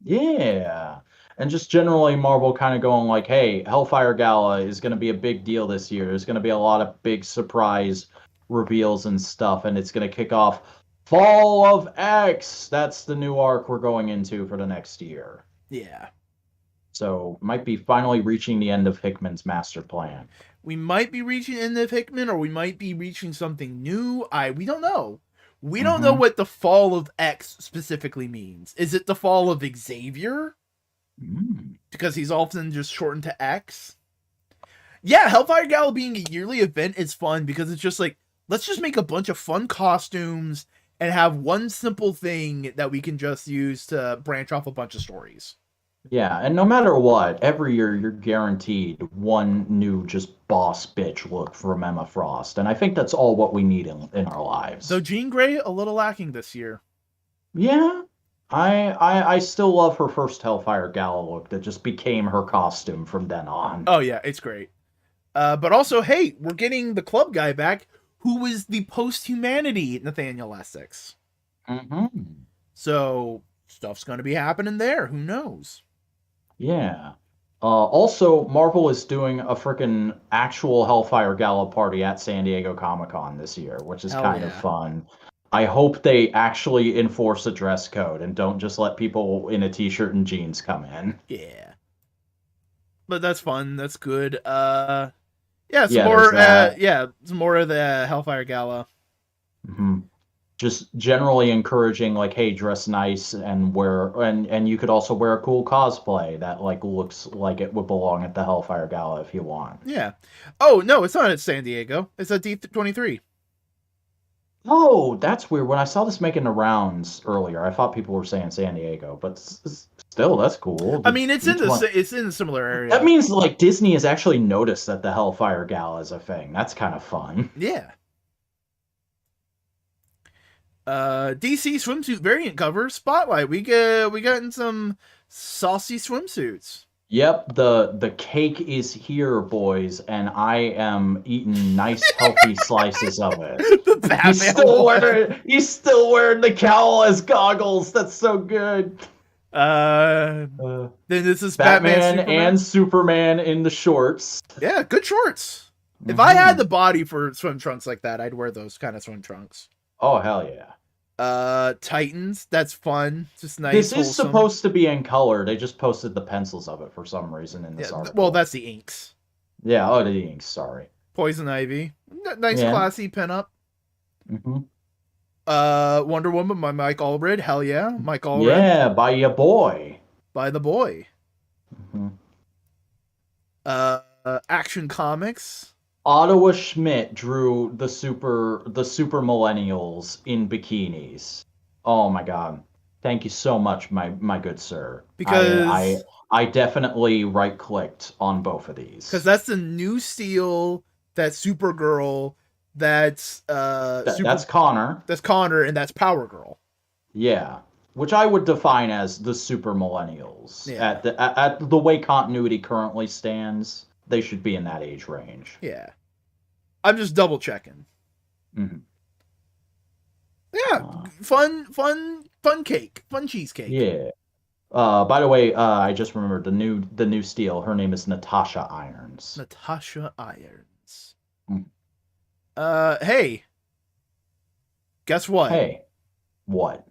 Yeah. And just generally Marvel kind of going like, hey, Hellfire Gala is going to be a big deal this year. There's going to be a lot of big surprise reveals and stuff, and it's going to kick off Fall of X. That's the new arc we're going into for the next year. Yeah. So, might be finally reaching the end of Hickman's master plan. We might be reaching the end of Hickman, or we might be reaching something new. We don't know. We don't know what the fall of X specifically means. Is it the fall of Xavier? Because he's often just shortened to X? Yeah, Hellfire Gala being a yearly event is fun, because it's just like, let's just make a bunch of fun costumes and have one simple thing that we can just use to branch off a bunch of stories. Yeah, and no matter what, every year you're guaranteed one new just boss bitch look from Emma Frost, and I think that's all what we need in our lives. So Jean Grey, a little lacking this year. Yeah, I still love her first Hellfire Gala look that just became her costume from then on. Oh yeah, it's great. But also, hey, we're getting the club guy back, who was the post-humanity Nathaniel Essex. Mm-hmm. So... Stuff's gonna be happening there. Who knows? Yeah. Also, Marvel is doing a freaking actual Hellfire Gala party at San Diego Comic-Con this year, which is Hell kind of yeah. fun. I hope they actually enforce a dress code and don't just let people in a t-shirt and jeans come in. Yeah. But that's fun. That's good. Yeah, some Yeah, there's more. that. Some more of the Hellfire Gala. Hmm. Just generally encouraging, like, hey, dress nice and wear, and you could also wear a cool cosplay that like looks like it would belong at the Hellfire Gala if you want. Yeah. Oh no, it's not at San Diego. It's at D23. Oh, that's weird. When I saw this making the rounds earlier, I thought people were saying San Diego, but still, that's cool. I mean, Each one. it's in a similar That area. means like Disney has actually noticed that the Hellfire Gala is a thing. That's kind of fun. Yeah. DC swimsuit variant cover spotlight. We gotten some saucy swimsuits. Yep, the cake is here, boys, and I am eating nice, healthy slices of it. The Batman. He's still wearing the cowl as goggles. That's so good. Then this is Batman Superman. and Superman in the shorts. Yeah, good shorts. If I had the body for swim trunks like that, I'd wear those kind of swim trunks. Oh hell yeah. Titans, that's fun. Just nice. This is wholesome. supposed to be in color. They just posted the pencils of it for some reason in this article. Well, that's the inks. Yeah, oh, the inks, sorry. Poison Ivy. Nice, classy pinup. Mm-hmm. Wonder Woman by Mike Allred. Hell yeah. Mike Allred. Yeah, by your boy. By the boy. Mm-hmm. Action Comics. Ottawa Schmidt drew the super millennials in bikinis. Oh my god. Thank you so much, my good sir. Because I definitely right clicked on both of these. Because that's the new Steel, that's Supergirl, that's that's Connor. That's Connor, and that's Power Girl. Yeah. Which I would define as the super millennials. Yeah. At the way continuity currently stands, they should be in that age range. Yeah. I'm just double checking. Mm-hmm. Yeah. Fun cake. Fun cheesecake. Yeah. By the way, I just remembered the new Steel. Her name is Natasha Irons. Natasha Irons. Mm. Hey. Guess what? Hey. What?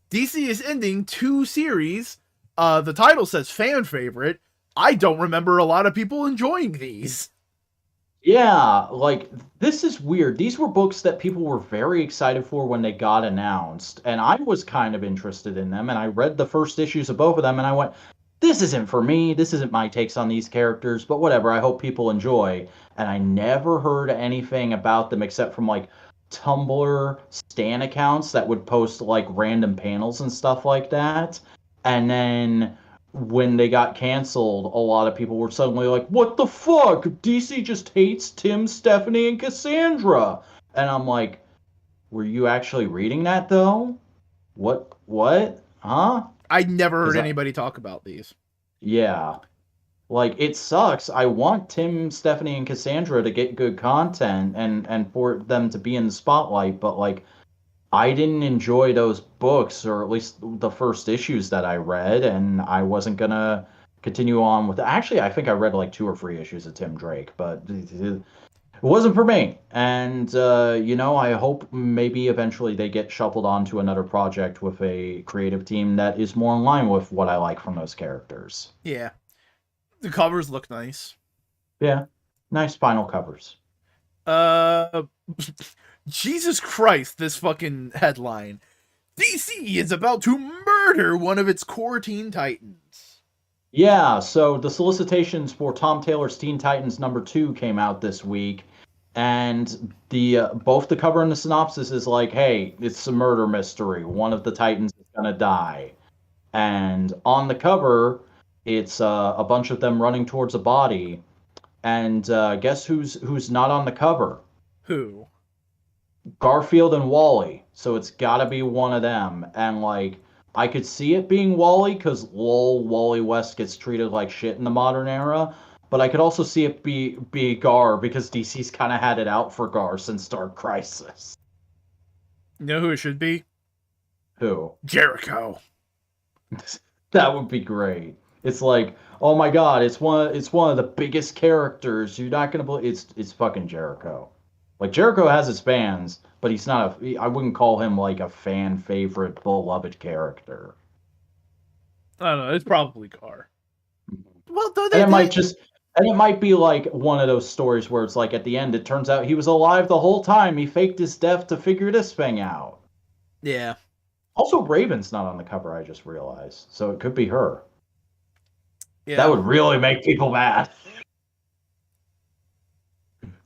DC is ending 2 series. The title says fan favorite. I don't remember a lot of people enjoying these. Yeah, like, this is weird. These were books that people were very excited for when they got announced, and I was kind of interested in them, and I read the first issues of both of them, and I went, this isn't for me, this isn't my takes on these characters, but whatever, I hope people enjoy. And I never heard anything about them except from, like, Tumblr stan accounts that would post, like, random panels and stuff like that. And then when they got canceled, a lot of people were suddenly like, what the fuck? DC just hates Tim, Stephanie, and Cassandra. And I'm like, were you actually reading that, though? What? Huh? I never heard anybody talk about these. Yeah. Like, it sucks. I want Tim, Stephanie, and Cassandra to get good content and for them to be in the spotlight, but, like, I didn't enjoy those books, or at least the first issues that I read, and I wasn't gonna continue on with it. Actually, I think I read like 2 or 3 issues of Tim Drake, but it wasn't for me. And, I hope maybe eventually they get shuffled onto another project with a creative team that is more in line with what I like from those characters. Yeah. The covers look nice. Yeah. Nice final covers. Jesus Christ, this fucking headline. DC is about to murder one of its core Teen Titans. Yeah, so the solicitations for Tom Taylor's Teen Titans #2 came out this week, and the both the cover and the synopsis is like, hey, it's a murder mystery. One of the Titans is gonna die. And on the cover, it's a bunch of them running towards a body. And guess who's not on the cover? Who? Garfield and Wally. So it's gotta be one of them. And, like, I could see it being Wally, because lol, Wally West gets treated like shit in the modern era. But I could also see it be Gar, because DC's kind of had it out for Gar since Dark Crisis. You know who it should be? Who? Jericho. That would be great. It's like, oh my god, it's one of the biggest characters. You're not gonna believe it's fucking Jericho. Like Jericho has his fans, but he's not I wouldn't call him like a fan favorite, beloved character. I don't know. It's probably Car. Well, though And they it might did. just and it might be like one of those stories where it's like at the end it turns out he was alive the whole time. He faked his death to figure this thing out. Yeah. Also, Raven's not on the cover, I just realized. So it could be her. That Yeah. would really make people mad.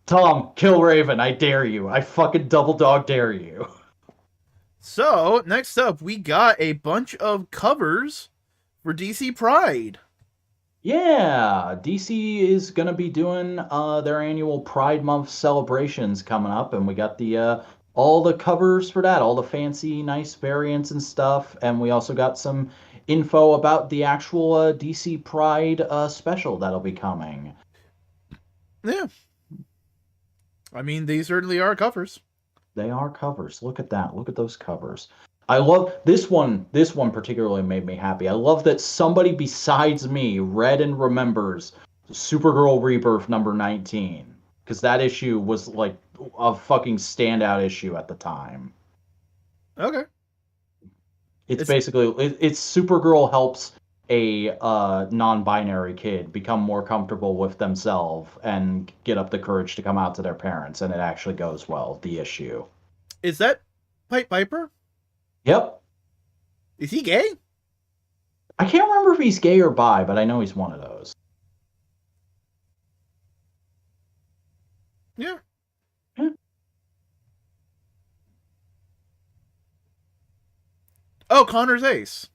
Tom, kill Raven. I dare you. I fucking double dog dare you. So, next up, we got a bunch of covers for DC Pride. Yeah, DC is gonna be doing their annual Pride Month celebrations coming up, and we got the all the covers for that, all the fancy, nice variants and stuff, and we also got some info about the actual DC Pride special that'll be coming. Yeah. I mean, these certainly are covers. They are covers. Look at that. Look at those covers. I love this one. This one particularly made me happy. I love that somebody besides me read and remembers Supergirl Rebirth number 19 because that issue was like a fucking standout issue at the time. Okay. It's basically it's Supergirl helps a non-binary kid become more comfortable with themselves and get up the courage to come out to their parents, and it actually goes well. The issue. Is that Pipe Piper? Yep. Is he gay? I can't remember if he's gay or bi, but I know he's one of those. Yeah. Yeah. Oh, Connor's Ace.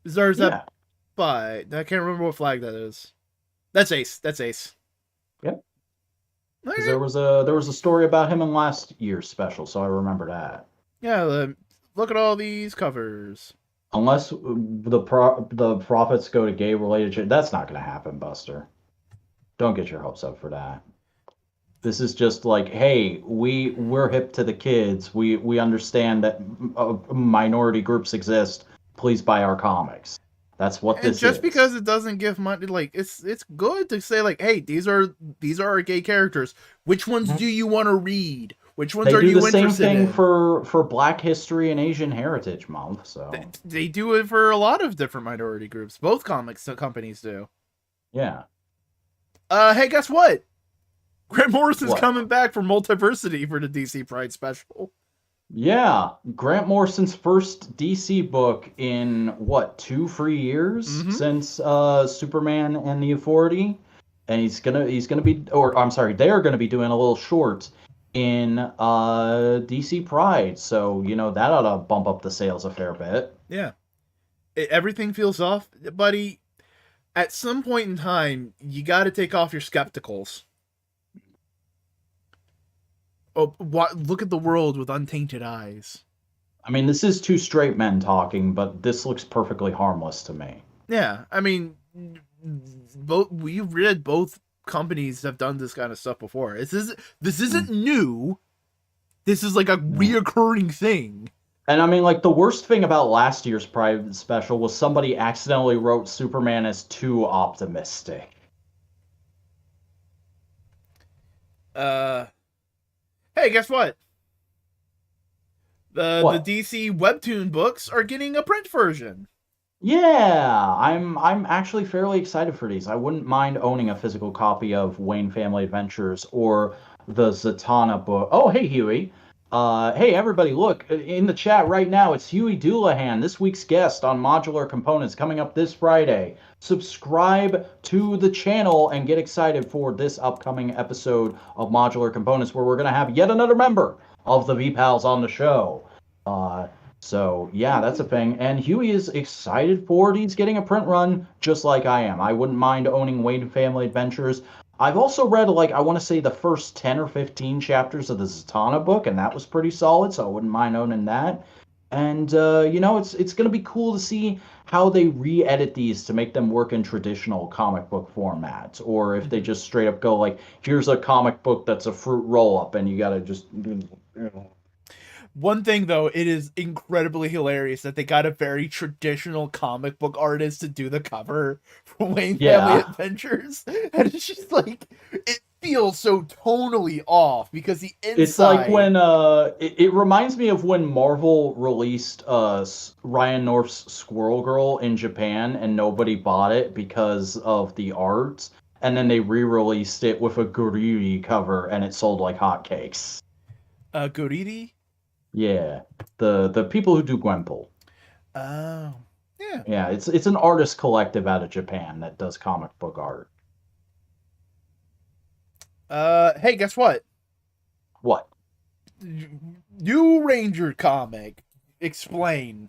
Is Yeah. that bi? I can't remember what flag that is. That's Ace. That's Ace. Yep. Because Okay. there was a story about him in last year's special, so I remember that. Yeah, look at all these covers. Unless the profits go to gay related shit, that's not going to happen, Buster. Don't get your hopes up for that. This is just like, hey, we're hip to the kids. We understand that minority groups exist. Please buy our comics. That's what And this just is. because it doesn't give money, like it's good to say like, hey, these are our gay characters. Which ones do you want to read? Which ones They are do you the same interested thing in? for Black History and Asian Heritage Month. So They do it for a lot of different minority groups. Both comics companies do. yeah. Hey, guess what? Grant Morrison's What? coming back for Multiversity for the DC Pride special. Yeah, Grant Morrison's first DC book in what 2 3 years Mhm. since Superman and the Authority, and he's gonna be, or I'm sorry, they're gonna be doing a little short in DC Pride, so you know that ought to bump up the sales a fair bit. Yeah. Everything feels off, buddy. At some point in time, you got to take off your skepticals. Oh, look at the world with untainted eyes. I mean, this is two straight men talking, but this looks perfectly harmless to me. Yeah, I mean, we've read both companies have done this kind of stuff before. This isn't new. This is like a reoccurring thing. And I mean, like, the worst thing about last year's Pride special was somebody accidentally wrote Superman as too optimistic. Hey, guess what? The What? DC webtoon books are getting a print version. Yeah, I'm actually fairly excited for these. I wouldn't mind owning a physical copy of Wayne Family Adventures or the Zatanna book. Oh, hey Huey. Hey everybody, look in the chat right now. It's Huey Doulahan, this week's guest on Modular Components, coming up this Friday. Subscribe to the channel and get excited for this upcoming episode of Modular Components, where we're gonna have yet another member of the V-Pals on the show. So yeah, that's a thing. And Huey is excited for these getting a print run, just like I am. I wouldn't mind owning Wayne Family Adventures. I've also read, like, I want to say the first 10 or 15 chapters of the Zatanna book, and that was pretty solid, so I wouldn't mind owning that. And, you know, it's going to be cool to see how they re-edit these to make them work in traditional comic book formats, or if they just straight up go, like, here's a comic book that's a fruit roll-up, and you got to just... One thing though, it is incredibly hilarious that they got a very traditional comic book artist to do the cover for Wayne Family Yeah. Adventures, and it's just like it feels so tonally off because the It's like inside. when it reminds me of when Marvel released Ryan North's Squirrel Girl in Japan and nobody bought it because of the art, and then they re-released it with a Guriri cover and it sold like hotcakes. Goriri. Yeah, the people who do Gwenpool. Oh, yeah. Yeah, it's an artist collective out of Japan that does comic book art. Hey, guess what? What? New Ranger comic. Explain.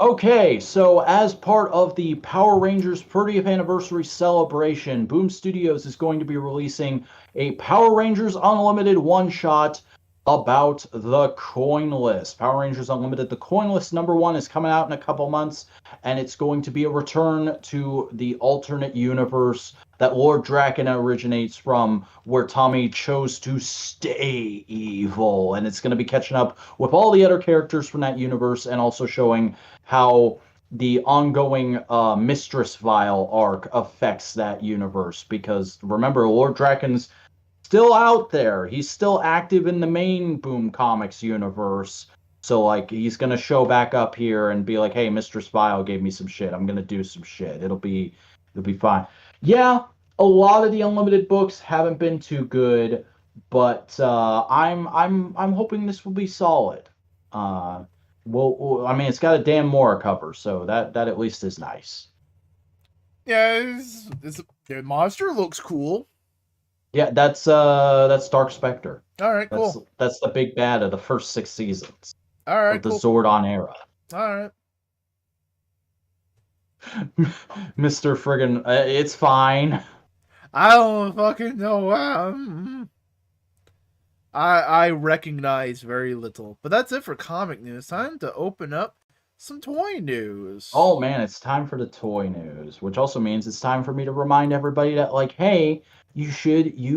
Okay, so as part of the Power Rangers 30th anniversary celebration, Boom Studios is going to be releasing a Power Rangers Unlimited one-shot about the coin list. Power Rangers Unlimited, the coin list #1 is coming out in a couple months, and it's going to be a return to the alternate universe that Lord Dracona originates from, where Tommy chose to stay evil. And it's going to be catching up with all the other characters from that universe and also showing how the ongoing Mistress Vial arc affects that universe. Because remember, Lord Draken's still out there. He's still active in the main Boom Comics universe. So like he's gonna show back up here and be like, "Hey, Mistress Vile gave me some shit. I'm gonna do some shit. It'll be fine." Yeah, a lot of the Unlimited books haven't been too good, but I'm hoping this will be solid. Uh, I mean, it's got a Dan Mora cover, so that at least is nice. Yeah, the monster looks cool. Yeah, that's Dark Spectre. All right, That's cool. that's the big bad of the first 6 seasons All of right, the cool. Zordon era. All right. Mr. Friggin', it's fine. I don't fucking know. I recognize very little, but that's it for comic news. Time to open up some toy news. Oh man, it's time for the toy news, which also means it's time for me to remind everybody that like, hey, you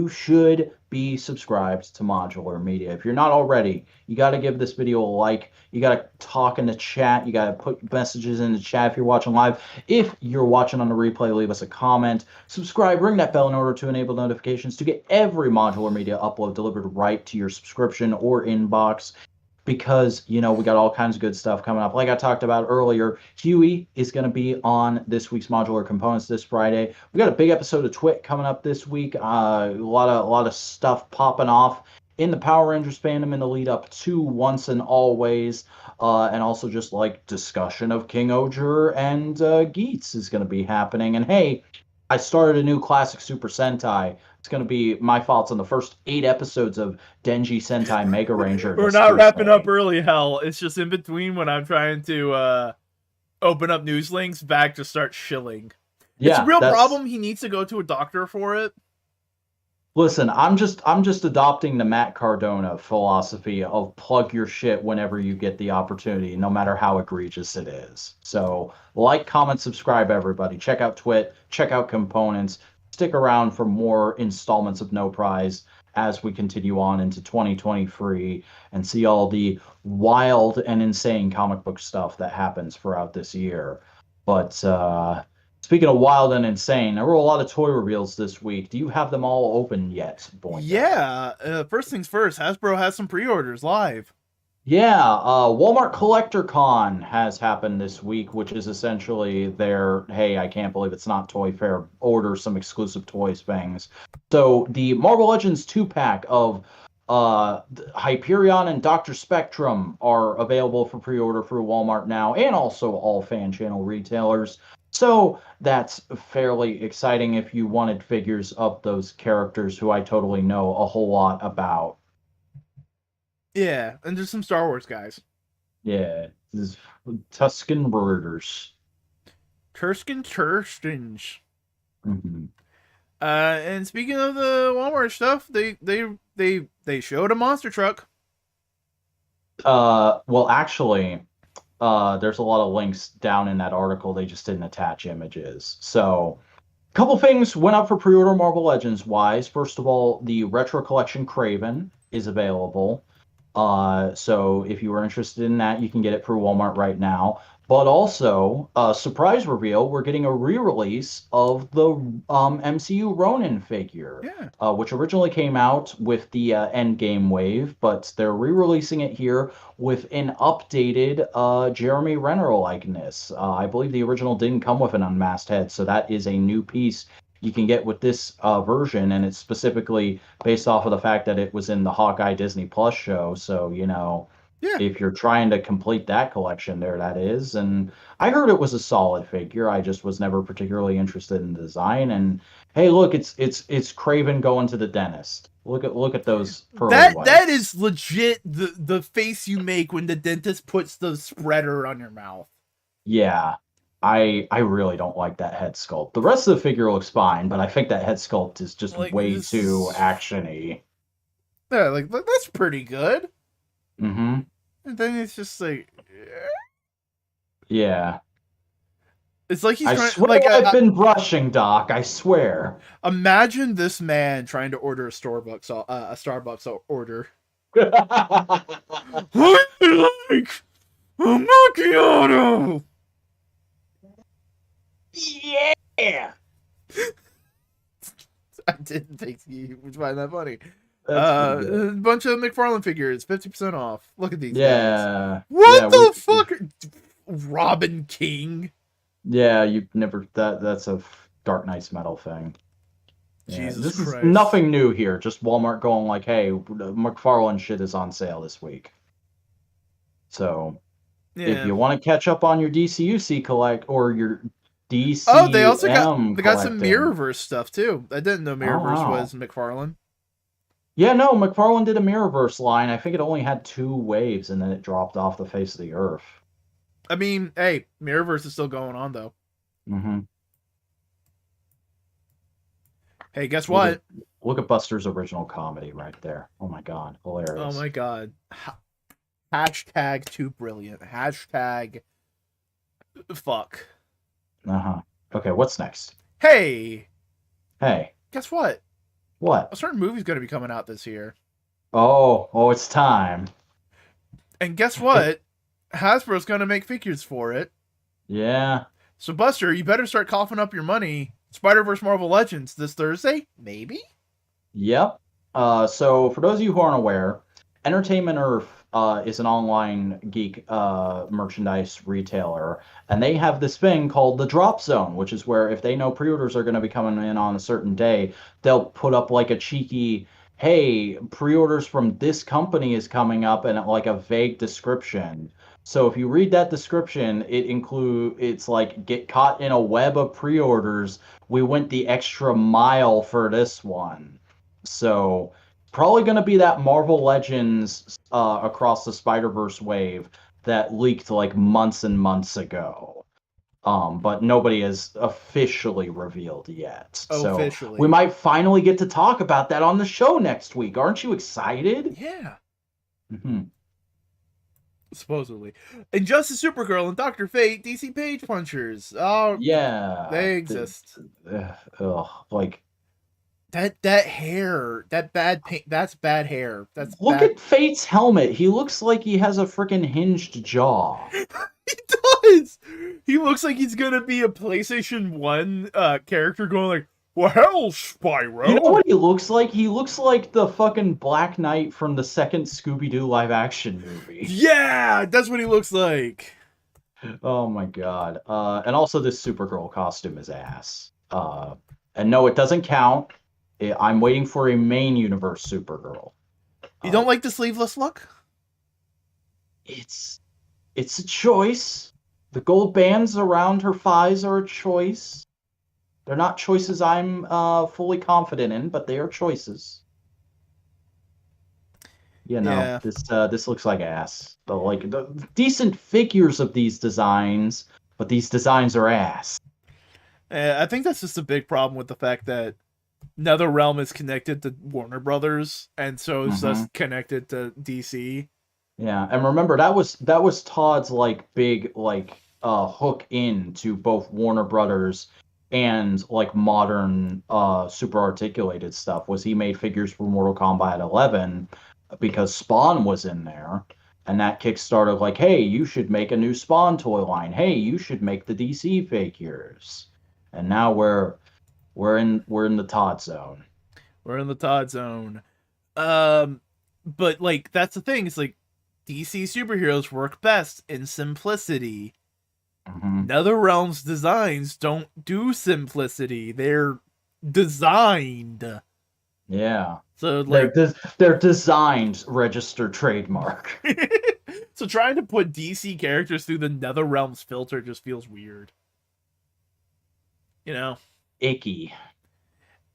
should be subscribed to Modular Media. If you're not already, you got to give this video a like. You got to talk in the chat. You got to put messages in the chat if you're watching live. If you're watching on the replay, leave us a comment. Subscribe, ring that bell in order to enable notifications to get every Modular Media upload delivered right to your subscription or inbox, because we got all kinds of good stuff coming up. Like I talked about earlier, Huey is going to be on this week's Modular Components this Friday. We got a big episode of Twit coming up this week. A lot of stuff popping off in the Power Rangers fandom in the lead up to Once and Always, and also just like discussion of King Oger and Geets is going to be happening. And hey, I started a new classic Super Sentai. It's going to be my thoughts on the first 8 episodes of Denji Sentai Mega Ranger We're not History wrapping up Day. early, hell. It's just in between when I'm trying to open up news links back to start shilling. It's a Yeah, real that's problem. He needs to go to a doctor for it. listen, I'm just adopting the Matt Cardona philosophy of plug your shit whenever you get the opportunity, no matter how egregious it is. So, like, comment, subscribe, everybody. Check out Twit, check out Components. Stick around for more installments of No Prize as we continue on into 2023 and see all the wild and insane comic book stuff that happens throughout this year. But speaking of wild and insane, there were a lot of toy reveals this week. Do you have them all open yet, Boingo? Yeah. First things first. Hasbro has some pre-orders live. Yeah, Walmart Collector Con has happened this week, which is essentially their, hey, I can't believe it's not Toy Fair, order some exclusive toys things. So the Marvel Legends 2-pack of Hyperion and Dr. Spectrum are available for pre-order through Walmart now, and also all fan channel retailers. So that's fairly exciting if you wanted figures of those characters who I totally know a whole lot about. Yeah, and just some Star Wars guys. Yeah, this is Tuscan Raiders. Turstins. Hmm. And speaking of the Walmart stuff, they showed a monster truck. Well, actually, there's a lot of links down in that article. They just didn't attach images. So, a couple things went up for pre-order Marvel Legends wise. First of all, the Retro Collection Craven is available. So if you were interested in that, you can get it through Walmart right now. But also, surprise reveal, we're getting a re-release of the MCU Ronin figure, Yeah. which originally came out with the Endgame wave, but they're re-releasing it here with an updated Jeremy Renner likeness. I believe the original didn't come with an unmasked head, so that is a new piece you can get with this version, and it's specifically based off of the fact that it was in the Hawkeye Disney Plus show. So, Yeah. if you're trying to complete that collection, there that is. And I heard it was a solid figure. I just was never particularly interested in the design. And hey, look, it's Craven going to the dentist. Look at those pearly That whites. is legit the face you make when the dentist puts the spreader on your mouth. Yeah. I really don't like that head sculpt. The rest of the figure looks fine, but I think that head sculpt is just Like way this too is, actiony. yeah, like that's pretty good. Mm-hmm. And then it's just like, Yeah. it's like he's I trying. swear Like, I've been brushing, Doc. I swear. imagine this man trying to order a Starbucks order. I like a macchiato. Yeah. I didn't think you would find that funny. That's pretty good. A bunch of McFarlane figures, 50% off. Look at these guys. Yeah. What Yeah, the fuck? Robin King. yeah, you've never that's a Dark Knight's Metal thing. Yeah, Jesus this is Christ. nothing new here. Just Walmart going like, "Hey, McFarlane shit is on sale this week." So, if Yeah. you want to catch up on your DCUC collect or your Oh, they also got DCM they got some collecting. Mirrorverse stuff too. I didn't know Oh, Mirrorverse wow. was McFarlane. Yeah, no, McFarlane did a Mirrorverse line. I think it only had 2 waves and then it dropped off the face of the earth. I mean, hey, Mirrorverse is still going on though. Mm-hmm. Hey, guess Look what? at look at Buster's original comedy right there. Oh my god, Oh hilarious. my god. Hashtag too brilliant. Hashtag fuck. Uh-huh. Okay, what's next? Hey, Hey, guess what? what? A certain movie's going to be coming out this year. Oh, it's time. And guess what? Hasbro's going to make figures for it. Yeah. So, Buster, you better start coughing up your money. Spider-Verse Marvel Legends this Thursday? Maybe? Yep. So for those of you who aren't aware, Entertainment Earth is an online geek merchandise retailer, and they have this thing called the Drop Zone, which is where if they know pre-orders are going to be coming in on a certain day, they'll put up like a cheeky, "Hey, pre-orders from this company is coming up," and like a vague description. So if you read that description, it's like get caught in a web of pre-orders. We went the extra mile for this one. So probably going to be that Marvel Legends Across the Spider-Verse wave that leaked like months and months ago. But nobody has officially revealed yet. So we Officially. might finally get to talk about that on the show next week. Aren't you excited? Yeah. Mm-hmm. Supposedly. Injustice Supergirl and Dr. Fate, DC Page Punchers. Oh, Yeah. they exist. Like That hair, that bad paint, that's bad hair. That's look bad. at Fate's helmet. He looks like he has a freaking hinged jaw. He does. He looks like he's gonna be a PlayStation 1 character going like, "Well, hell, Spyro." You know what he looks like? He looks like the fucking Black Knight from the second Scooby-Doo live-action movie. Yeah, that's what he looks like. Oh my god. And also this Supergirl costume is ass. And no, it doesn't count. I'm waiting for a main universe Supergirl. You don't like the sleeveless look? It's a choice. The gold bands around her thighs are a choice. They're not choices I'm fully confident in, but they are choices. Yeah. This looks like ass. Like the decent figures of these designs, but these designs are ass. I think that's just a big problem with the fact that NetherRealm is connected to Warner Brothers, and so it's just connected to DC. Yeah, and remember that was Todd's like big like hook into both Warner Brothers and like modern super articulated stuff was he made figures for Mortal Kombat 11 because Spawn was in there, and that kickstarted like, hey, you should make a new Spawn toy line. Hey, you should make the DC figures. And now we're in the Todd zone. We're in the Todd zone. But like that's the thing. It's like DC superheroes work best in simplicity. Mm-hmm. NetherRealm's designs don't do simplicity. They're designed. Yeah. So like Their designs register trademark. so trying to put DC characters through the NetherRealm's filter just feels weird. You know? Icky.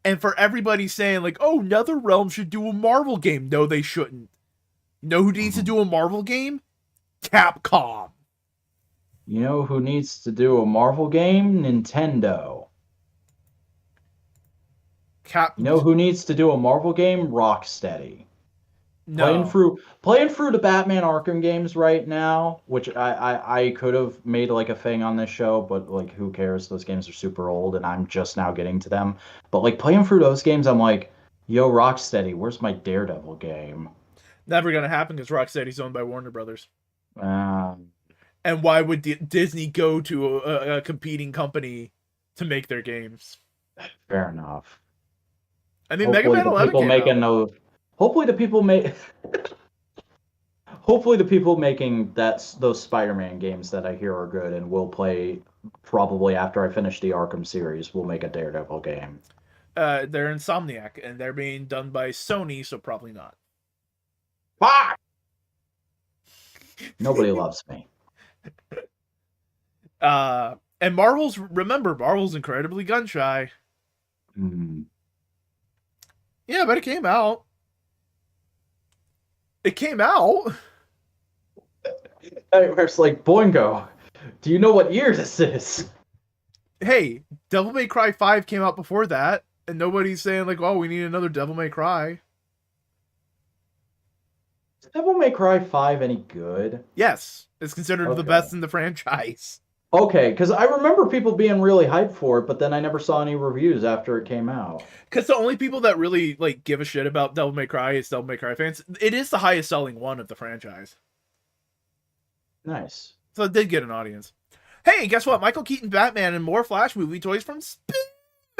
And for everybody saying like, "Oh, NetherRealm should do a Marvel game." No, they shouldn't. You know who needs to do a Marvel game? Capcom. You know who needs to do a Marvel game? Nintendo. You know who needs to do a Marvel game? Rocksteady. No. Playing through the Batman Arkham games right now, which I could have made like a thing on this show, but like who cares? Those games are super old and I'm just now getting to them. But like playing through those games, I'm like, yo, Rocksteady, where's my Daredevil game? Never gonna happen because Rocksteady's owned by Warner Brothers. Um, And why would Disney go to a competing company to make their games? Fair enough. I mean, Mega Man 11 came out. Hopefully the people make. Hopefully the people making those Spider-Man games that I hear are good and will play probably after I finish the Arkham series will make a Daredevil game. They're Insomniac and they're being done by Sony, so probably not. Fuck! Nobody loves me. And Marvel's incredibly gun shy. Mm. Yeah, but it came out. It came out. It's like, Boingo, do you know what year this is? Hey, Devil May Cry 5 came out before that, and nobody's saying like, "Oh, we need another Devil May Cry." Is Devil May Cry 5 any good? Yes, it's considered the best in the franchise. Okay, because I remember people being really hyped for it, but then I never saw any reviews after it came out. Because the only people that really like give a shit about Devil May Cry is Devil May Cry fans. It is the highest selling one of the franchise. Nice. So it did get an audience. Hey, guess what? Michael Keaton Batman and more Flash movie toys from Spin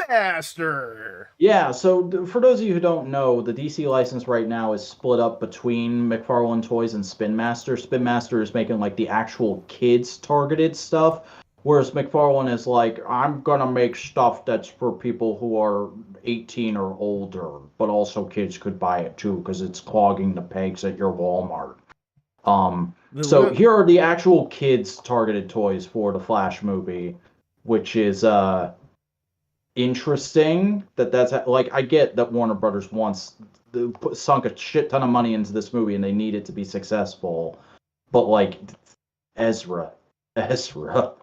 Master. Yeah, so for those of you who don't know, the DC license right now is split up between McFarlane Toys and Spin Master. Spin Master is making like the actual kids targeted stuff, whereas McFarlane is like, I'm gonna make stuff that's for people who are 18 or older, but also kids could buy it too because it's clogging the pegs at your Walmart. So here are the actual kids targeted toys for the Flash movie, which is interesting that's like, I get that Warner Brothers sunk a shit ton of money into this movie and they need it to be successful, but like Ezra, we're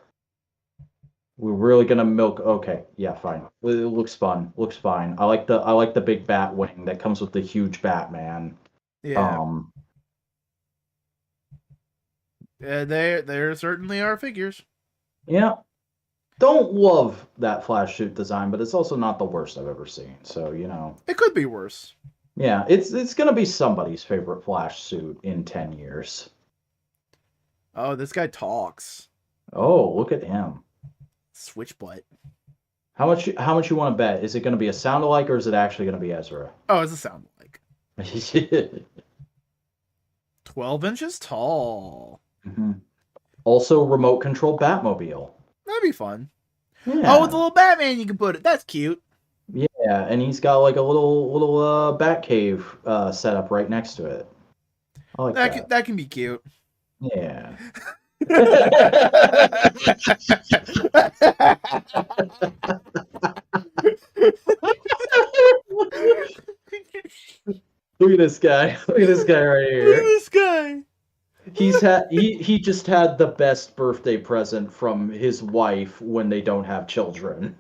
really gonna milk. Okay, yeah, fine. It looks fun. Looks fine. I like the big bat wing that comes with the huge Batman. Yeah. There certainly are figures. Yeah. Don't love that Flash suit design, but it's also not the worst I've ever seen. So, you know. It could be worse. Yeah, it's going to be somebody's favorite Flash suit in 10 years. Oh, this guy talks. Oh, look at him. Switch butt. How much you want to bet? Is it going to be a sound-alike or is it actually going to be Ezra? Oh, it's a sound-alike. 12 inches tall. Mm-hmm. Also, remote control Batmobile. That'd be fun. Yeah. Oh, with a little Batman you can put it. That's cute. Yeah, and he's got like a little bat cave set up right next to it. I like that. That can be cute. Yeah. Look at this guy. Look at this guy right here. Look at this guy. He just had the best birthday present from his wife when they don't have children.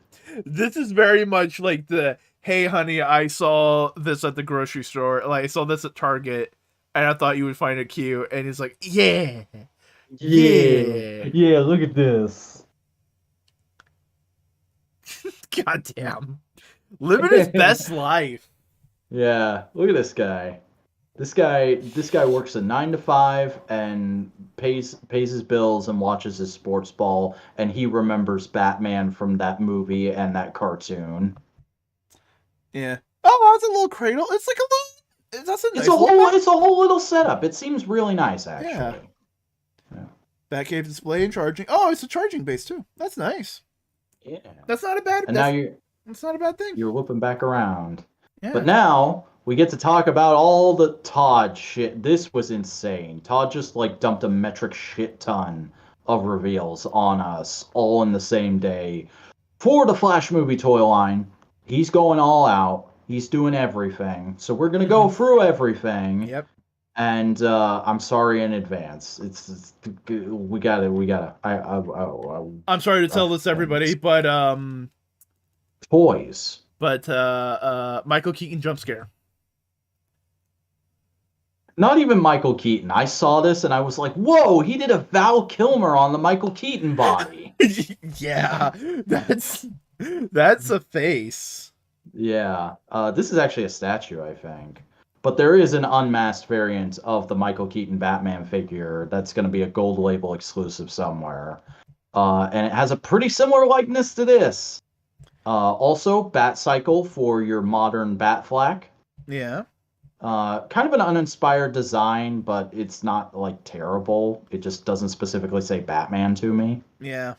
This is very much like the, hey honey, I saw this at the grocery store. Like I saw this at Target and I thought you would find it cute. And he's like, yeah. Yeah, look at this. Goddamn. Living his best life. Yeah, look at this guy. This guy works a 9 to 5 and pays his bills and watches his sports ball, and he remembers Batman from that movie and that cartoon. Yeah. Oh, that's a little cradle. It's like a little. That's a It's nice a little whole back. it's a whole little setup. It seems really nice, Yeah. actually. Yeah. Batcave display and charging. Oh, it's a charging base too. That's nice. Yeah. That's not a bad. And now That's not a bad thing. you're looping back around. But Yeah. now we get to talk about all the Todd shit. This was insane. Todd just like dumped a metric shit ton of reveals on us all in the same day for the Flash movie toy line. He's going all out. He's doing everything. So we're gonna go through everything. Yep. And I'm sorry in advance. It's we gotta. I'm sorry to tell this everybody, but toys. Michael Keaton jump scare. Not even Michael Keaton. I saw this and I was like, whoa, he did a Val Kilmer on the Michael Keaton body. Yeah, that's a face. Yeah. This is actually a statue, I think. But there is an unmasked variant of the Michael Keaton Batman figure that's going to be a gold label exclusive somewhere. And it has a pretty similar likeness to this. Also, Bat Cycle for your modern Batflack. Yeah. Kind of an uninspired design, but it's not like terrible. It just doesn't specifically say Batman to me. Yeah.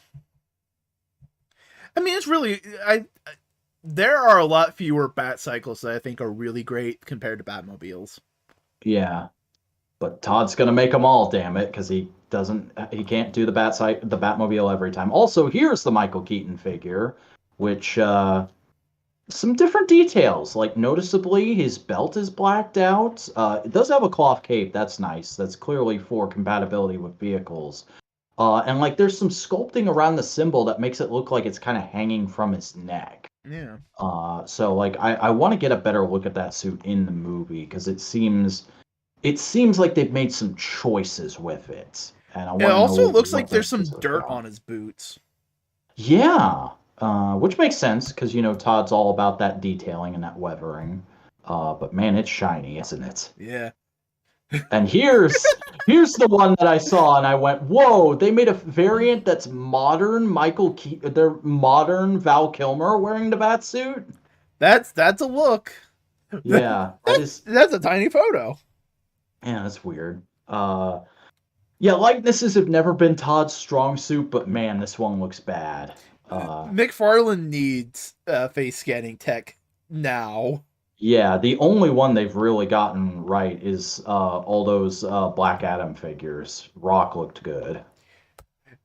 I mean, it's really there are a lot fewer Bat Cycles that I think are really great compared to Batmobiles. Yeah, but Todd's gonna make them all, damn it, because he can't do the Batmobile every time. Also, here's the Michael Keaton figure, which some different details. Like noticeably, his belt is blacked out. It does have a cloth cape. That's nice. That's clearly for compatibility with vehicles. And like there's some sculpting around the symbol that makes it look like it's kind of hanging from his neck. Yeah. So like I want to get a better look at that suit in the movie because it seems like they've made some choices with it. And I want It to also know looks what like there's some those are dirt about. on his boots. Yeah, which makes sense because Todd's all about that detailing and that weathering. But man, it's shiny, isn't it? Yeah. And here's the one that I saw, and I went, "Whoa!" They made a variant that's modern They're modern Val Kilmer wearing the bat suit. That's a look. Yeah, That's a tiny photo. yeah, that's weird. Yeah, likenesses have never been Todd's strong suit, but man, this one looks bad. McFarlane needs face scanning tech now. Yeah, the only one they've really gotten right is all those Black Adam figures. Rock looked good.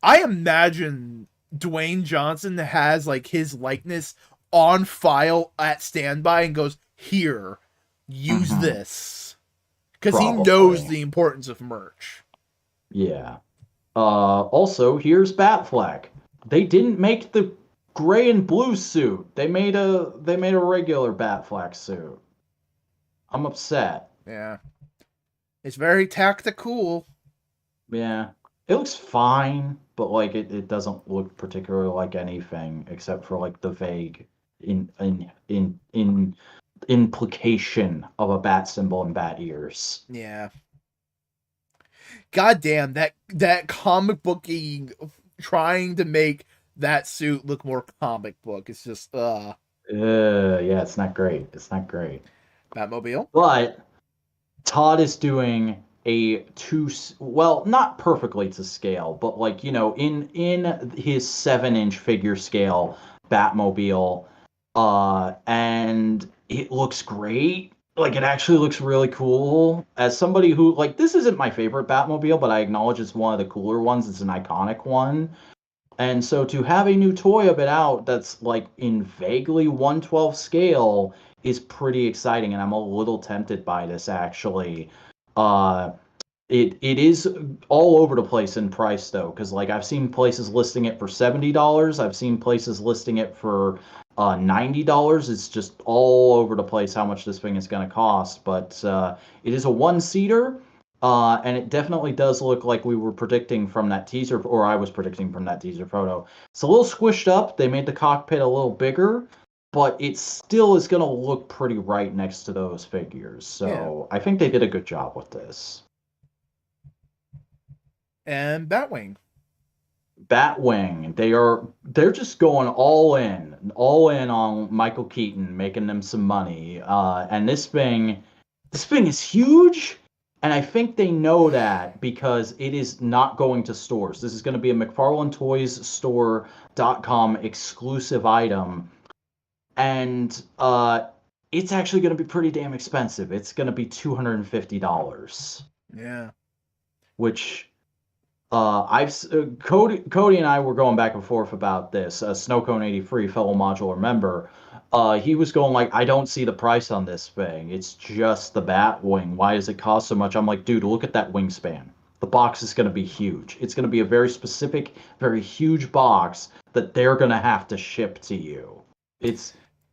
I imagine Dwayne Johnson has like his likeness on file at standby and goes, "Here, use Mhm. this," because he Probably. knows the importance of merch. Yeah. Also, here's Batfleck. They didn't make the gray and blue suit. They made a regular Batfleck suit. I'm upset. Yeah, it's very tactical. Yeah. It looks fine, but like it doesn't look particularly like anything except for like the vague in implication of a bat symbol and bat ears. Yeah. God damn, that comic booky trying to make that suit look more comic book. It's just Yeah, it's not great. It's not great. Batmobile. But Todd is doing well, not perfectly to scale, but like, in his 7-inch figure scale Batmobile, and it looks great. Like it actually looks really cool. As somebody who like this isn't my favorite Batmobile, but I acknowledge it's one of the cooler ones. It's an iconic one. And so to have a new toy of it out that's like in vaguely 1/12 scale is pretty exciting, and I'm a little tempted by this actually. Uh it is all over the place in price though, because like I've seen places listing it for $70. I've seen places listing it for $90. It's just all over the place how much this thing is going to cost. But it is a one-seater. And it definitely does look like we were predicting from that teaser, or I was predicting from that teaser photo. It's a little squished up. They made the cockpit a little bigger. but it still is going to look pretty right next to those figures. Yeah. So I think they did a good job with this. And Batwing. Batwing, they're just going all in on Michael Keaton, making them some money. And this thing is huge, and I think they know that because it is not going to stores. This is going to be a McFarlane Toys Store.com exclusive item, and it's actually going to be pretty damn expensive. It's going to be $250. Yeah. Which Cody and I were going back and forth about this. Snowcone83, fellow modular member, he was going like, I don't see the price on this thing. It's just the Batwing. Why does it cost so much? I'm like, dude, look at that wingspan. The box is going to be huge. It's going to be a very specific, very huge box that they're going to have to ship to you.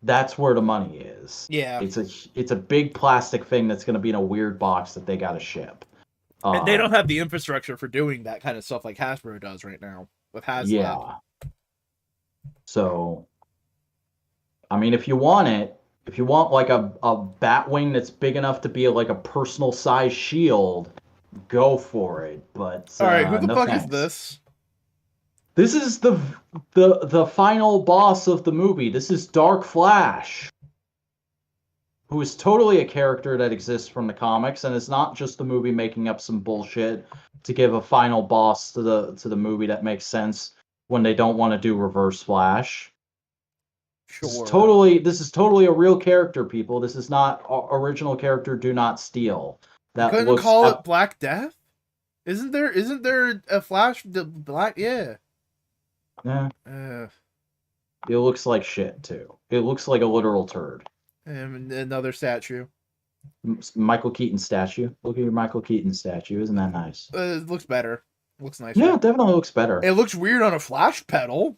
That's where the money is. Yeah. It's a big plastic thing that's going to be in a weird box that they got to ship. And they don't have the infrastructure for doing that kind of stuff like Hasbro does right now with HasLab. Yeah. So, I mean, if you want like a Batwing that's big enough to be like a personal size shield, go for it. But all right, who the no fuck thanks. is this? This is the final boss of the movie. This is Dark Flash, who is totally a character that exists from the comics, and it's not just the movie making up some bullshit to give a final boss to the movie that makes sense when they don't want to do Reverse Flash. Sure. This is totally a real character, people. This is not original character. Do not steal. That couldn't call it Black Death. Isn't there a Flash? The Black, yeah. Yeah. It looks like shit too. It looks like a literal turd. And another statue. Michael Keaton statue. Look at your Michael Keaton statue. Isn't that nice? It looks better. Looks nice. Yeah, it definitely looks better. It looks weird on a Flash pedal.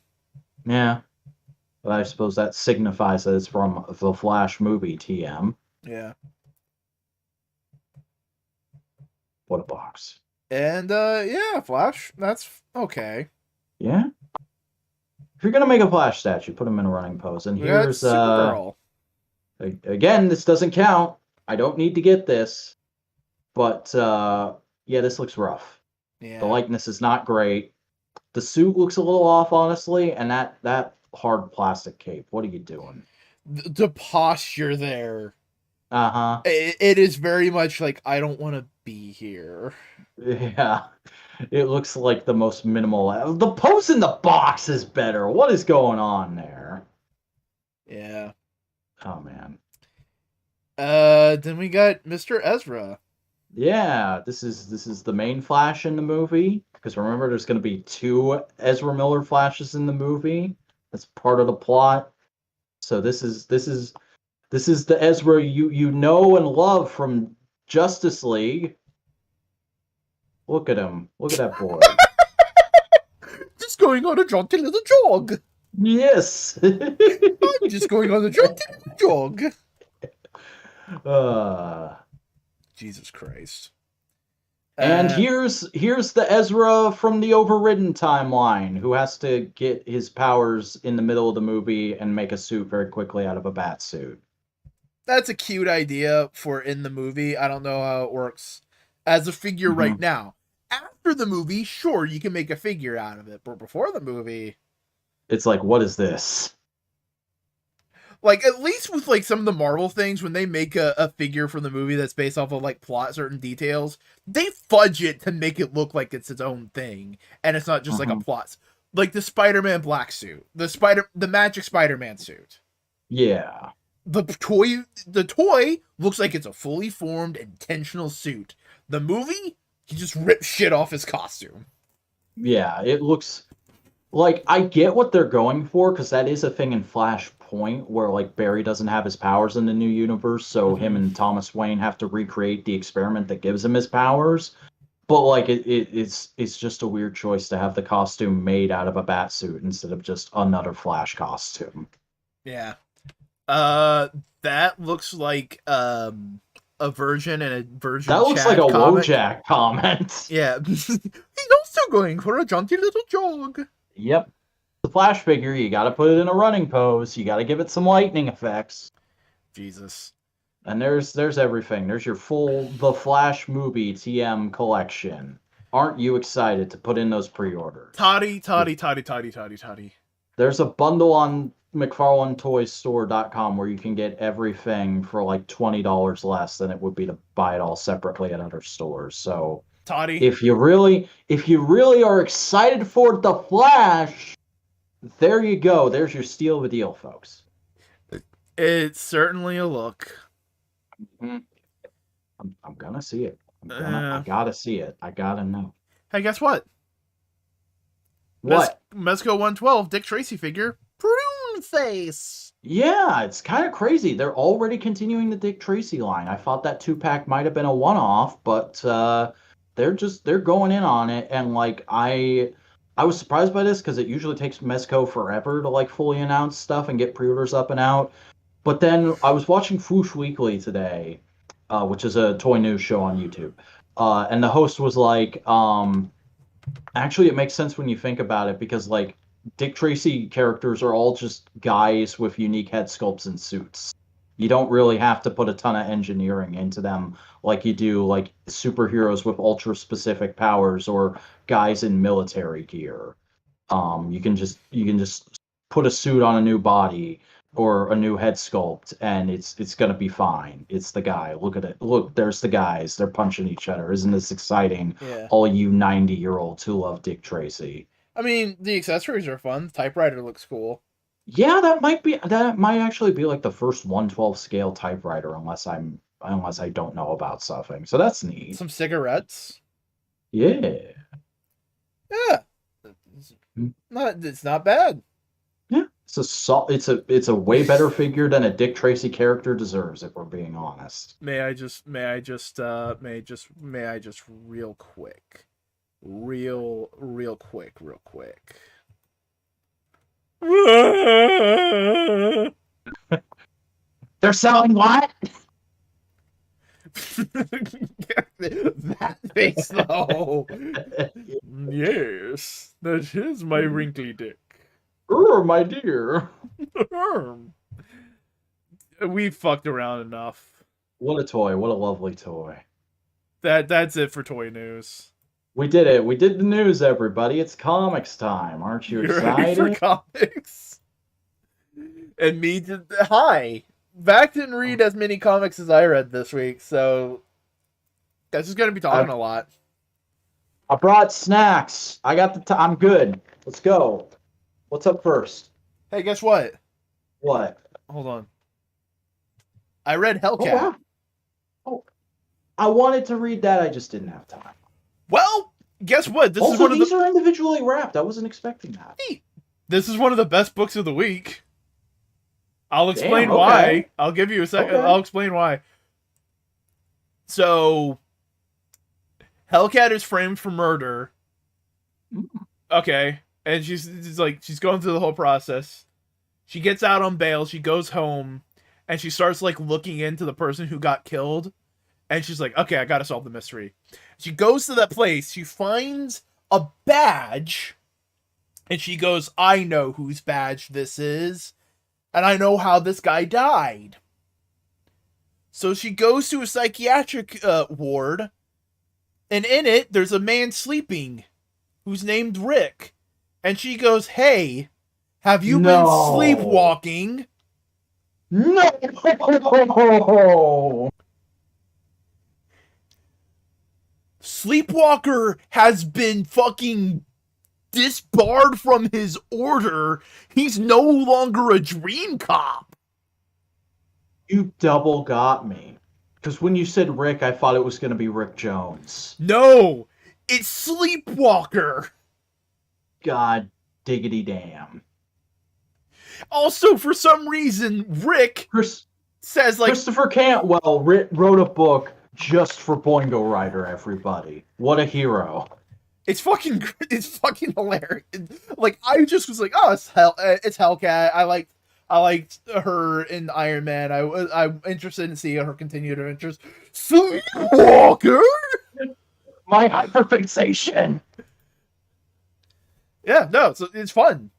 Yeah. But I suppose that signifies that it's from the Flash movie, TM. Yeah. What a box. And, yeah, Flash. That's okay. Yeah? If you're going to make a Flash statue, put him in a running pose. And here's, Supergirl. Again, this doesn't count. I don't need to get this. But, yeah, this looks rough. Yeah. The likeness is not great. The suit looks a little off, honestly. And that hard plastic cape. What are you doing? The posture there. Uh-huh. It is very much like, I don't want to be here. Yeah. It looks like the most minimal. The pose in the box is better. What is going on there? Yeah. Oh, man. Then we got Mr. Ezra. Yeah, this is the main Flash in the movie. Because remember, there's going to be 2 Ezra Miller Flashes in the movie. That's part of the plot. So this is the Ezra you know and love from Justice League. Look at him. Look at that boy. Just going on a jaunty little jog. Yes. I'm just going on a jaunty little jog. Jesus Christ. And here's the Ezra from the Overridden timeline, who has to get his powers in the middle of the movie and make a suit very quickly out of a bat suit. That's a cute idea for in the movie. I don't know how it works as a figure right now. After the movie, sure, you can make a figure out of it. But before the movie... It's like, what is this? Like, at least with, like, some of the Marvel things, when they make a figure from the movie that's based off of, like, plot, certain details, they fudge it to make it look like it's its own thing. And it's not just, like, a plot. Like, the Spider-Man black suit. The Magic Spider-Man suit. Yeah. The toy looks like it's a fully formed, intentional suit. The movie, he just rips shit off his costume. Yeah, it looks like, I get what they're going for, because that is a thing in Flashpoint where, like, Barry doesn't have his powers in the new universe, so him and Thomas Wayne have to recreate the experiment that gives him his powers. But, like, it's just a weird choice to have the costume made out of a bat suit instead of just another Flash costume. Yeah. That looks like a version and a version. That looks like a Wojak comment. Yeah. He's also going for a jaunty little jog. Yep. The Flash figure, you got to put it in a running pose. You got to give it some lightning effects. Jesus. And there's everything. There's your full The Flash movie TM collection. Aren't you excited to put in those pre-orders? Toddy. There's a bundle on McFarlaneToysStore.com where you can get everything for like $20 less than it would be to buy it all separately at other stores. So Toddy. if you really are excited for The Flash, there you go. There's your steal of a deal, folks. It's certainly a look. I'm gonna see it. I gotta see it. I gotta know. Hey, guess what? What? Mezco 112 Dick Tracy figure. Prune face. Yeah, it's kind of crazy. They're already continuing the Dick Tracy line. I thought that 2-pack might have been a one-off, but they're going in on it. And like I was surprised by this because it usually takes Mezco forever to like fully announce stuff and get pre-orders up and out. But then I was watching Foosh Weekly today, which is a toy news show on YouTube, and the host was like, actually, it makes sense when you think about it because like Dick Tracy characters are all just guys with unique head sculpts and suits. You don't really have to put a ton of engineering into them like you do like superheroes with ultra specific powers or guys in military gear. You can just put a suit on a new body or a new head sculpt and it's gonna be fine. It's the guy. Look at it. Look, there's the guys. They're punching each other. Isn't this exciting? Yeah. All you 90-year-olds who love Dick Tracy. I mean, the accessories are fun. The typewriter looks cool. Yeah, that might actually be like the first 1/12 scale typewriter unless I don't know about something. So that's neat. Some cigarettes. Yeah. Yeah. It's not bad. Yeah. It's a way better figure than a Dick Tracy character deserves, if we're being honest. May I just real quick. They're selling what? That face though. Yes, that is my wrinkly dick. My dear. We fucked around enough. What a toy. What a lovely toy. That's it for toy news. We did it. We did the news, everybody. It's comics time. Aren't you excited? Ready for comics? And me did. Hi. Vac didn't read as many comics as I read this week, so guess who's gonna be talking a lot. I brought snacks. I got the. I'm good. Let's go. What's up first? Hey, guess what? What? Hold on. I read Hellcat. Oh, wow. Oh, I wanted to read that. I just didn't have time. Well, guess what? This also, is one of these are individually wrapped. I wasn't expecting that. This is one of the best books of the week. I'll explain Damn, okay. why. I'll give you a second. Okay. I'll explain why. So, Hellcat is framed for murder. Okay. And she's going through the whole process. She gets out on bail. She goes home. And she starts, like, looking into the person who got killed. And she's like, okay, I gotta solve the mystery. She goes to that place. She finds a badge. And she goes, I know whose badge this is. And I know how this guy died. So she goes to a psychiatric ward. And in it, there's a man sleeping. Who's named Rick. And she goes, hey, have you been sleepwalking? No! Sleepwalker has been fucking disbarred from his order. He's no longer a dream cop. You double got me. Because when you said Rick, I thought it was going to be Rick Jones. No, it's Sleepwalker. God diggity damn. Also, for some reason, Rick says like Christopher Cantwell wrote a book just for Boingo Rider, everybody. What a hero. It's fucking hilarious. Like, I just was like, oh, it's Hellcat. I liked her in Iron Man. I'm interested in seeing her continued adventures. Sleepwalker. My hyperfixation. Yeah, no, it's fun.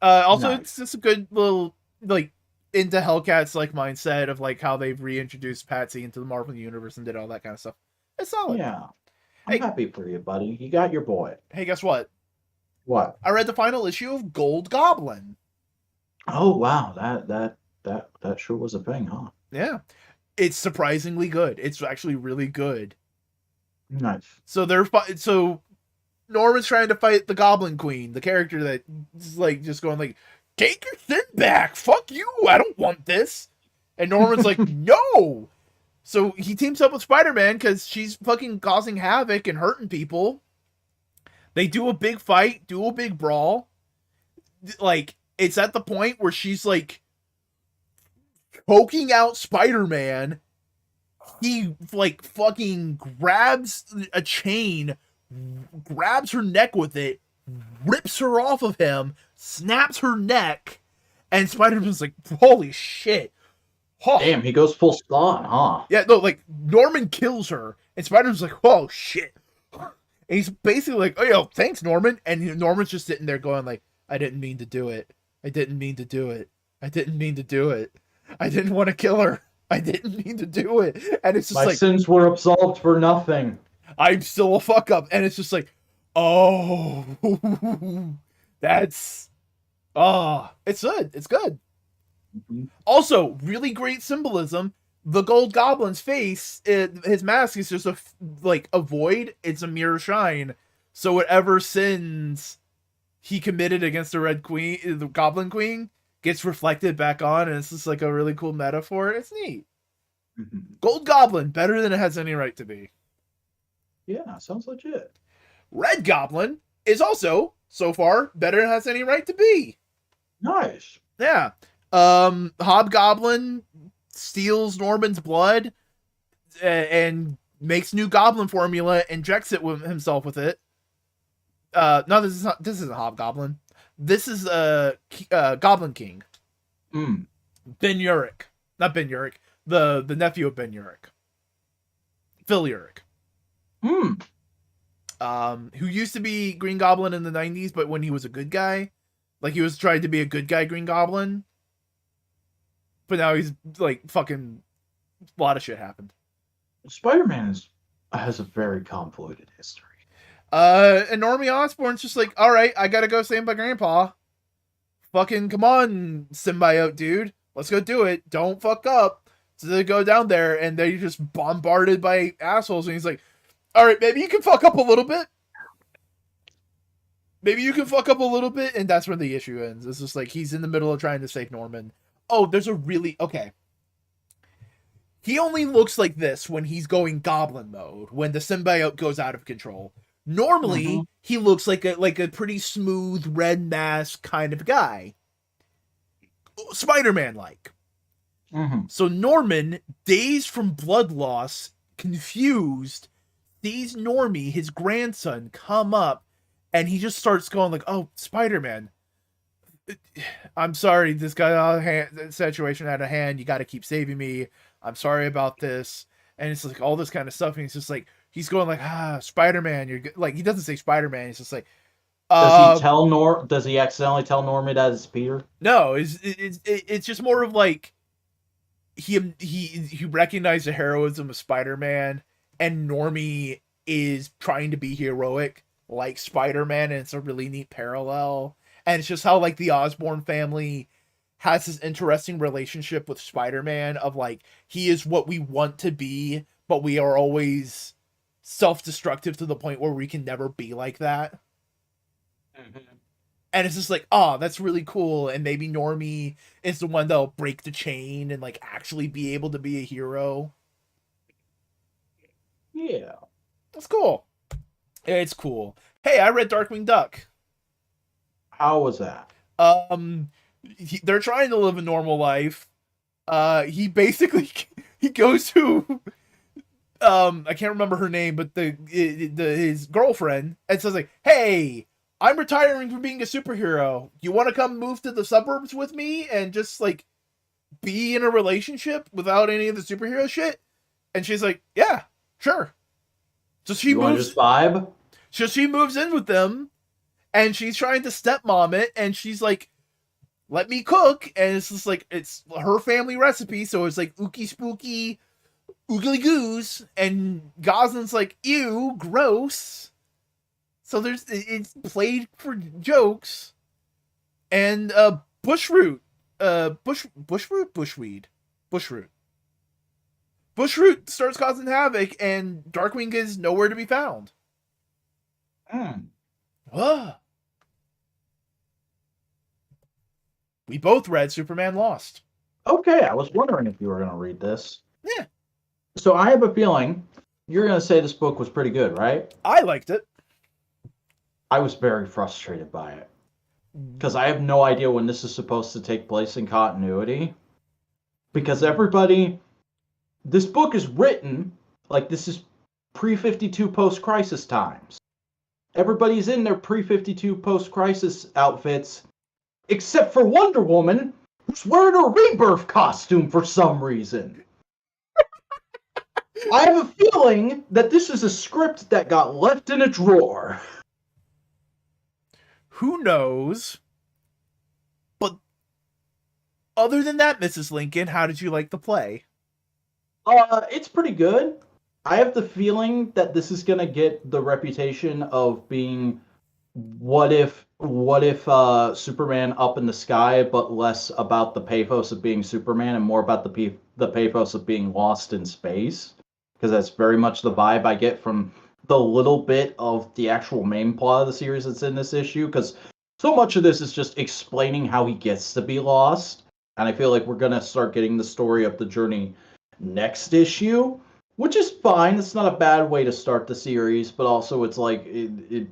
Also, it's Nice. just a good little like into Hellcats like mindset of like how they've reintroduced Patsy into the Marvel universe and did all that kind of stuff. It's solid. Yeah. I'm Hey, happy for you, buddy. You got your boy. hey, guess what? What? I read the final issue of Gold Goblin. Oh wow, that sure was a thing, huh? Yeah, it's surprisingly good. It's actually really good. Nice. So so Norman's trying to fight the Goblin Queen, the character that is like just going like, "Take your sin back, fuck you, I don't want this," and Norman's like, "No." So he teams up with Spider-Man because she's fucking causing havoc and hurting people. They do a big fight, do a big brawl. Like it's at the point where she's like poking out Spider-Man. He like fucking grabs a chain, grabs her neck with it, rips her off of him, snaps her neck, and Spider-Man's like, "Holy shit!" Oh, Damn, he goes full Spawn, huh? yeah, no, like Norman kills her, and Spider-Man's like, "Oh shit!" And he's basically like, "Oh, yo, thanks, Norman." And Norman's just sitting there going like, "I didn't mean to do it. I didn't mean to do it. I didn't mean to do it. I didn't want to kill her. I didn't mean to do it." And it's just My like, sins were absolved for nothing. I'm still a fuck up. And it's just like, oh, that's, it's good. It's good. Mhm. Also, really great symbolism. The Gold Goblin's face, his mask is just like a void. It's a mirror shine. So whatever sins he committed against the Red Queen, the Goblin Queen, gets reflected back on, and it's just like a really cool metaphor. It's neat. Mhm. Gold Goblin, better than it has any right to be. Yeah, sounds legit. Red Goblin is also, so far, better than it has any right to be. Nice. Yeah. Hobgoblin steals Norman's blood and makes new goblin formula, injects it with himself with it. No, this isn't Hobgoblin. This is Goblin King. Mm. Ben Urich. Not Ben Urich. The nephew of Ben Urich. Phil Urich. Mm. Who used to be Green Goblin in the 90s, but when he was a good guy, like he was trying to be a good guy Green Goblin, but now he's like fucking a lot of shit happened. Spider-Man has a very convoluted history. And Normie Osborn's just like, all right, I gotta go save my grandpa. Fucking come on, symbiote dude, let's go do it. Don't fuck up. So they go down there and they're just bombarded by assholes, and he's like, all right, maybe you can fuck up a little bit. Maybe you can fuck up a little bit, and that's where the issue ends. It's just like he's in the middle of trying to save Norman. Oh, there's a really okay. He only looks like this when he's going goblin mode, when the symbiote goes out of control. Normally, Mm-hmm. he looks like a pretty smooth red mask kind of guy. Spider-Man like. Mm-hmm. So Norman, dazed from blood loss, confused, sees Normie, his grandson, come up, and he just starts going like, "Oh, Spider-Man, I'm sorry, this got out of hand, situation out of hand. You got to keep saving me. I'm sorry about this." And it's like all this kind of stuff, and he's just like, he's going like, Spider-Man, you're good. Like he doesn't say Spider-Man. He's just like, Does he accidentally tell Normie that it's Peter? no, it's just more of like he recognized the heroism of Spider-Man, and Normie is trying to be heroic like Spider-Man, and it's a really neat parallel. And it's just how like the Osborn family has this interesting relationship with Spider-Man of like he is what we want to be, but we are always self-destructive to the point where we can never be like that. Mm-hmm. And it's just like, oh, that's really cool. And maybe Normie is the one that'll break the chain and like actually be able to be a hero. Yeah. That's cool. It's cool. Hey, I read Darkwing Duck. How was that? They're trying to live a normal life. He basically he goes to I can't remember her name, but his girlfriend, and says like, "Hey, I'm retiring from being a superhero. You want to come move to the suburbs with me and just like be in a relationship without any of the superhero shit?" And she's like, "Yeah, sure." So she You want to moves. just vibe? So she moves in with them, and she's trying to stepmom it, and she's like let me cook, and it's just like it's her family recipe, so it's like ooky spooky, oogly goose, and Gosling's like ew, gross. So it's played for jokes, and bushroot, bushweed, bushroot. Bushroot starts causing havoc, and Darkwing is nowhere to be found. Hmm. We both read Superman Lost. Okay, I was wondering if you were going to read this. Yeah. So I have a feeling you're going to say this book was pretty good, right? I liked it. I was very frustrated by it. Because I have no idea when this is supposed to take place in continuity. Because this book is written like this is pre-52 post-crisis times. Everybody's in their pre-52 post-crisis outfits, except for Wonder Woman, who's wearing a rebirth costume for some reason. I have a feeling that this is a script that got left in a drawer. Who knows? But other than that, Mrs. Lincoln, how did you like the play? It's pretty good. I have the feeling that this is gonna get the reputation of being what if Superman up in the sky, but less about the pathos of being Superman and more about the pathos of being lost in space. Because that's very much the vibe I get from the little bit of the actual main plot of the series that's in this issue. Because so much of this is just explaining how he gets to be lost, and I feel like we're gonna start getting the story of the journey next issue, which is fine. It's not a bad way to start the series, but also it's like it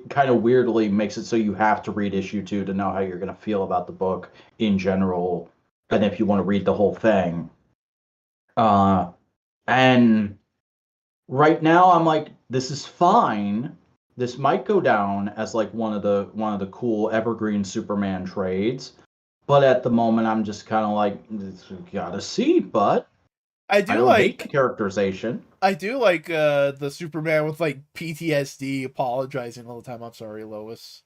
kind of weirdly makes it so you have to read issue 2 to know how you're going to feel about the book in general, and if you want to read the whole thing. And right now I'm like, this is fine. This might go down as like one of the cool evergreen Superman trades, but at the moment I'm just kind of like, gotta see, but I don't hate the characterization. I do like the Superman with like PTSD apologizing all the time. I'm sorry, Lois.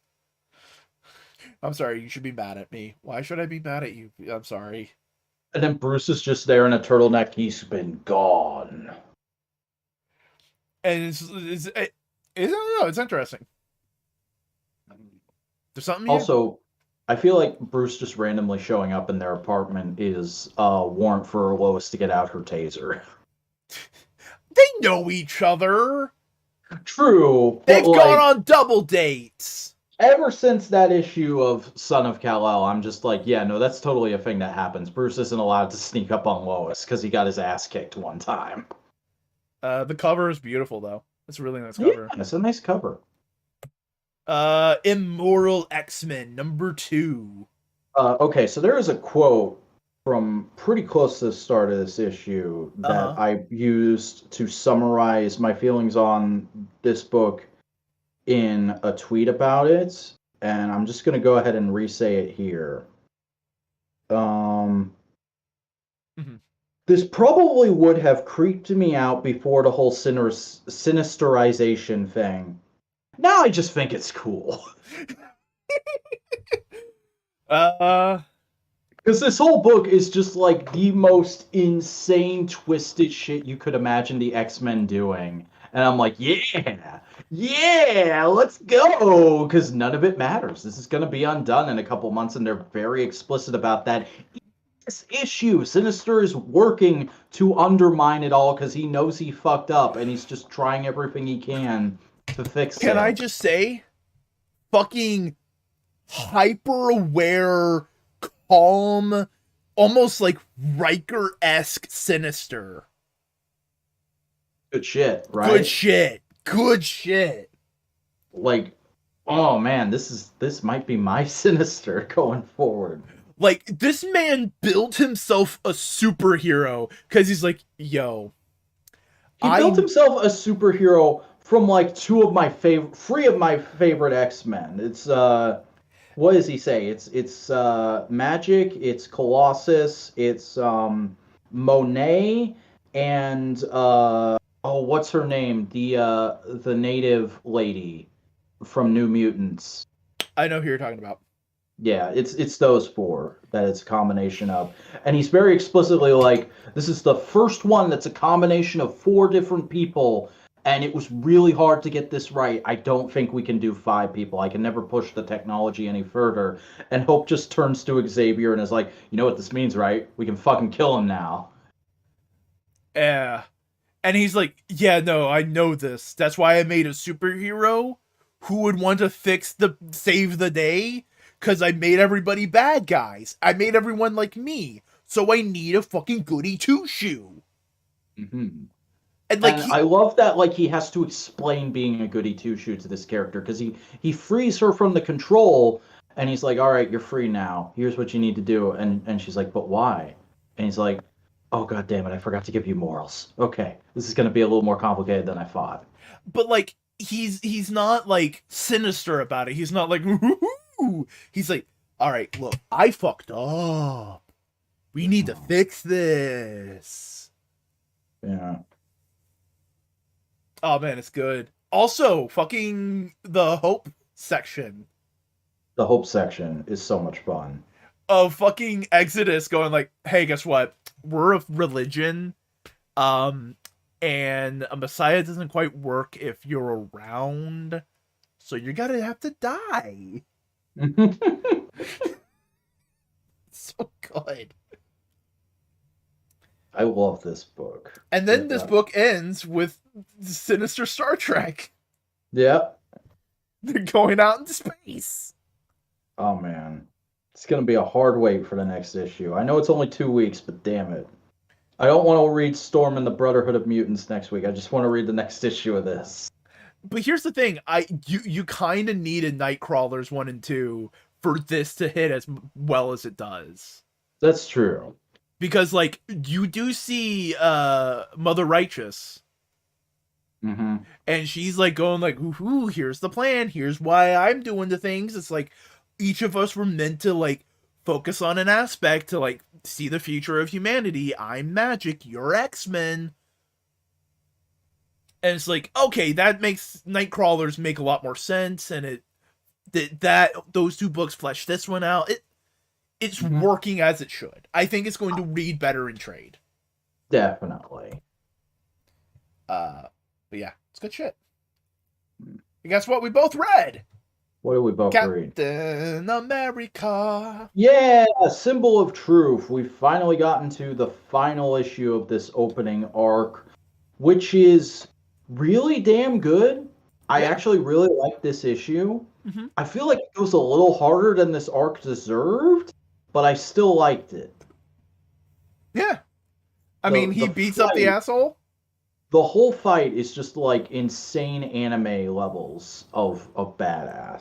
I'm sorry, you should be mad at me. Why should I be mad at you? I'm sorry. And then Bruce is just there in a turtleneck. He's been gone. And I don't know, it's interesting. There's something here. Also, I feel like Bruce just randomly showing up in their apartment is a warrant for Lois to get out her taser. They know each other. True. They've gone on double dates. Ever since that issue of Son of Kal-El, I'm just like, yeah, no, that's totally a thing that happens. Bruce isn't allowed to sneak up on Lois because he got his ass kicked one time. The cover is beautiful, though. It's a really nice cover. Yeah, it's a nice cover. Immoral X-Men #2. Okay, so there is a quote from pretty close to the start of this issue that I used to summarize my feelings on this book in a tweet about it, and I'm just going to go ahead and re-say it here. This probably would have creeped me out before the whole sinisterization thing. Now I just think it's cool. Because this whole book is just like the most insane, twisted shit you could imagine the X-Men doing. And I'm like, yeah, let's go. Because none of it matters. This is going to be undone in a couple months, and they're very explicit about that. This issue, Sinister is working to undermine it all because he knows he fucked up, and he's just trying everything he can to fix it. Can I just say, fucking hyper-aware, calm, almost like Riker-esque Sinister. Good shit, right? Good shit. Like, oh man, this might be my Sinister going forward. Like, this man built himself a superhero because he's like, yo. He built himself a superhero from like three of my favorite X-Men. It's what does he say? It's Magic, it's Colossus, it's Monet, and what's her name? The native lady from New Mutants. I know who you're talking about. Yeah, it's those four that it's a combination of. And he's very explicitly like, this is the first one that's a combination of four different people, and it was really hard to get this right. I don't think we can do five people. I can never push the technology any further. And Hope just turns to Xavier and is like, you know what this means, right? We can fucking kill him now. Yeah. And he's like, yeah, no, I know this. That's why I made a superhero who would want to save the day. Cause I made everybody bad guys. I made everyone like me. So I need a fucking goody two shoe. Mm-hmm. And like And I love that like he has to explain being a goody two shoe to this character because he frees her from the control and he's like, all right, you're free now. Here's what you need to do. And she's like, but why? And he's like, oh god damn it, I forgot to give you morals. Okay, this is gonna be a little more complicated than I thought. but like he's not like sinister about it. He's not like ooh. He's like, all right, look, I fucked up. We need to fix this. Yeah. Oh man, it's good. Also, fucking the Hope section The Hope section is so much fun. of fucking Exodus going like, hey, guess what? We're a religion. Um, and a Messiah doesn't quite work if you're around. So you're gonna have to die. So good. I love this book. And then this book ends with Sinister Star Trek. Yeah. They're going out into space. Oh man. It's gonna be a hard wait for the next issue. I know it's only 2 weeks, but damn it. I don't want to read Storm and the Brotherhood of Mutants next week. I just want to read the next issue of this. But here's the thing: you kind of needed Nightcrawlers 1 and 2 for this to hit as well as it does. That's true. Because like you do see Mother Righteous, and she's like going like, "Ooh, here's the plan. Here's why I'm doing the things." It's like each of us were meant to like focus on an aspect to like see the future of humanity. I'm magic. You're X-Men. And it's like, okay, that makes Nightcrawlers make a lot more sense, and that those two books flesh this one out. It's working as it should. I think it's going to read better in trade. Definitely. But yeah, it's good shit. And guess what? We both read. What do we both read? Captain America. Yeah, Symbol of Truth. We've finally gotten to the final issue of this opening arc, which is really damn good. I actually really like this issue. I feel like it was a little harder than this arc deserved, but I still liked it. Yeah. I mean, he beats up the asshole. The whole fight is just like insane anime levels of badass.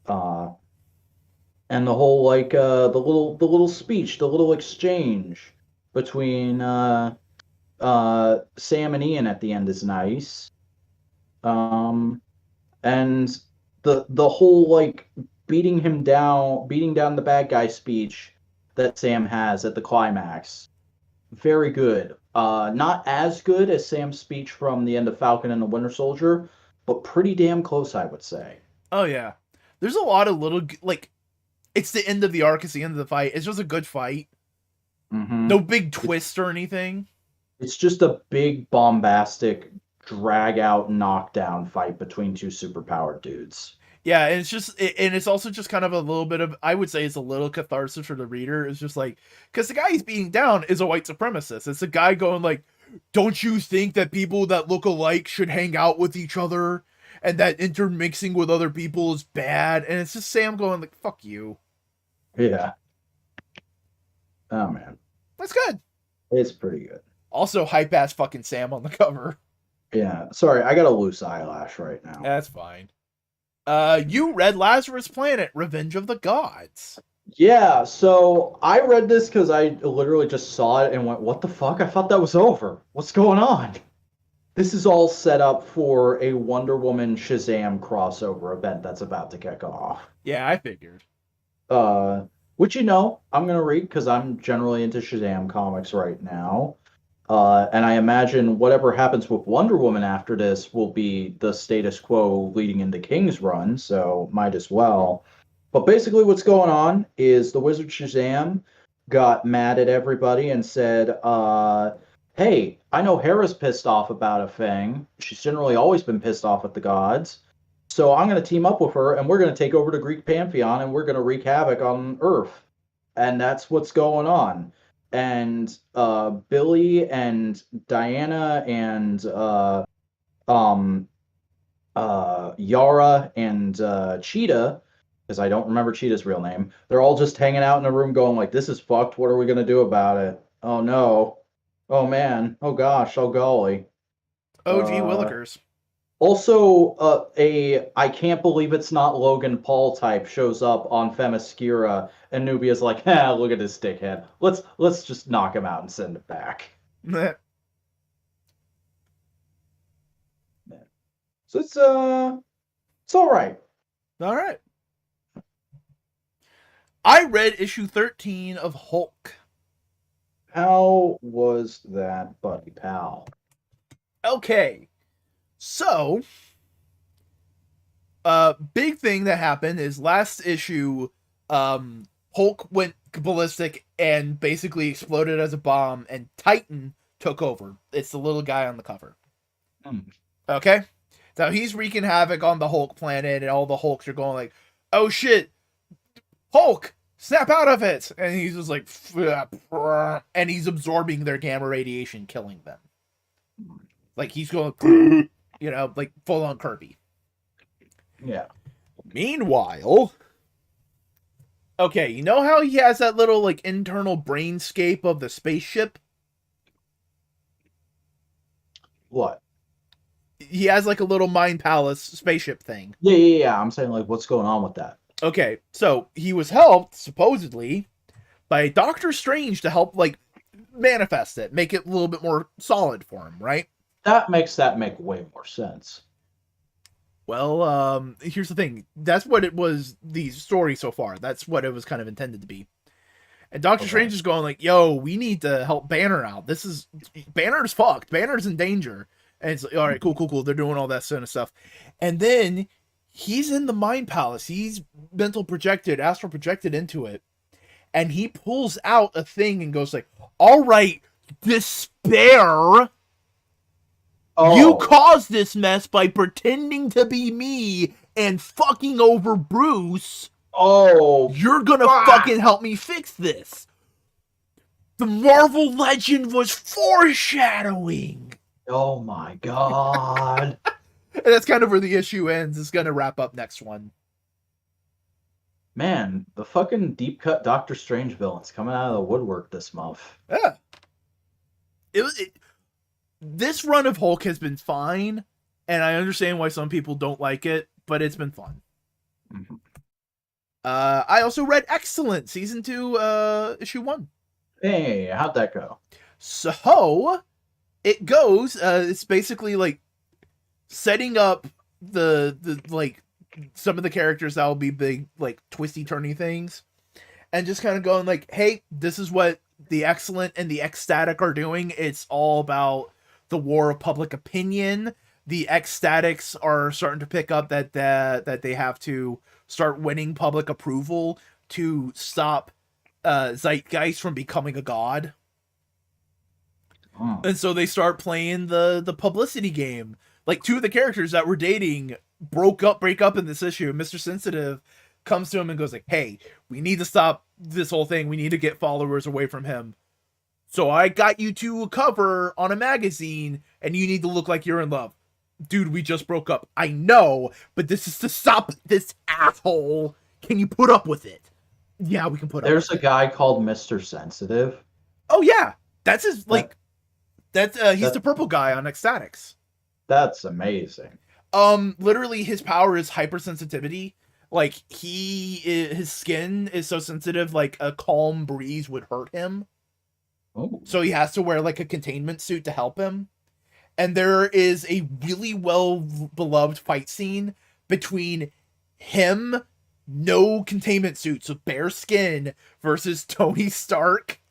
And the whole like the little speech, the little exchange between Sam and Ian at the end is nice. And the whole like beating down the bad guy speech that Sam has at the climax, very good. Not as good as Sam's speech from the end of Falcon and the Winter Soldier, but pretty damn close, I would say. Oh yeah, there's a lot of little like, it's the end of the arc, it's the end of the fight. It's just a good fight. No big twist or anything. It's just a big bombastic drag out knockdown fight between two superpowered dudes. Yeah, and it's also just kind of a little bit of, I would say it's a little catharsis for the reader. It's just like, because the guy he's beating down is a white supremacist. It's a guy going like, don't you think that people that look alike should hang out with each other, and that intermixing with other people is bad? And it's just Sam going like, fuck you. Yeah. Oh man. That's good. It's pretty good. Also, hype ass fucking Sam on the cover. Yeah. Sorry, I got a loose eyelash right now. That's fine. You read Lazarus Planet, Revenge of the Gods. Yeah, so I read this because I literally just saw it and went, what the fuck? I thought that was over. What's going on? This is all set up for a Wonder Woman Shazam crossover event that's about to kick off. Yeah, I figured. Which, I'm going to read because I'm generally into Shazam comics right now. And I imagine whatever happens with Wonder Woman after this will be the status quo leading into King's Run, so might as well. But basically, what's going on is the Wizard Shazam got mad at everybody and said, hey, I know Hera's pissed off about a thing. She's generally always been pissed off at the gods. So I'm going to team up with her and we're going to take over the Greek pantheon and we're going to wreak havoc on Earth. And that's what's going on. And Billy and Diana and um, Yara and Cheetah, because I don't remember Cheetah's real name, they're all just hanging out in a room going like, this is fucked. What are we going to do about it? Oh no. Oh man. Oh gosh. Oh golly. OG Uh, Willikers. Also, a I can't believe it's not Logan Paul type shows up on Themyscira, and Nubia's like, "Ha, look at this dickhead. Let's just knock him out and send it back." So it's all right. All right. I read issue 13 of Hulk. How was that, buddy pal? Okay. So, big thing that happened is last issue, Hulk went ballistic and basically exploded as a bomb, and Titan took over. It's the little guy on the cover. Okay? So he's wreaking havoc on the Hulk planet, and all the Hulks are going like, oh shit, Hulk, snap out of it! And he's just like, and he's absorbing their gamma radiation, killing them. Like, he's going, like full on Kirby. Yeah. Meanwhile, okay, you know how he has that little, like, internal brainscape of the spaceship? What? He has, like, a little mind palace spaceship thing. Yeah. I'm saying, like, what's going on with that? Okay, so he was helped, supposedly, by Doctor Strange to help, like, manifest it, make it a little bit more solid for him, right? That makes way more sense. Well, here's the thing. That's what it was, the story so far. That's what it was kind of intended to be. And Doctor Strange is going like, yo, we need to help Banner out. Banner's fucked. Banner's in danger. And it's like, all right, cool. They're doing all that sort of stuff. And then he's in the Mind Palace. He's astral projected into it. And he pulls out a thing and goes like, all right, despair. Oh. You caused this mess by pretending to be me and fucking over Bruce. Oh, you're gonna fucking help me fix this. The Marvel Legend was foreshadowing. Oh my god. And that's kind of where the issue ends. It's gonna wrap up next one. Man, the fucking deep cut Doctor Strange villains coming out of the woodwork this month. Yeah. This run of Hulk has been fine, and I understand why some people don't like it, but it's been fun. Mm-hmm. I also read Excellent, Season 2, Issue 1. Hey, how'd that go? So, it goes, it's basically, like, setting up the like, some of the characters that will be big, like, twisty-turny things, and just kind of going, like, hey, this is what the Excellent and the Ecstatic are doing. It's all about the war of public opinion. The Ecstatics are starting to pick up that they have to start winning public approval to stop Zeitgeist from becoming a god. And so they start playing the publicity game. Like, two of the characters that were dating break up in this issue. Mr. Sensitive comes to him and goes like, hey, we need to stop this whole thing. We need to get followers away from him. So I got you to a cover on a magazine, and you need to look like you're in love. Dude, we just broke up. I know, but this is to stop this asshole. Can you put up with it? Yeah, we can put up with it. There's a guy called Mr. Sensitive. Oh, yeah. That's his, like, he's the purple guy on Ecstatics. That's amazing. Literally, his power is hypersensitivity. Like, his skin is so sensitive, like, a calm breeze would hurt him. Oh. So he has to wear, like, a containment suit to help him. And there is a really well-beloved fight scene between him, no containment suit, so bare skin, versus Tony Stark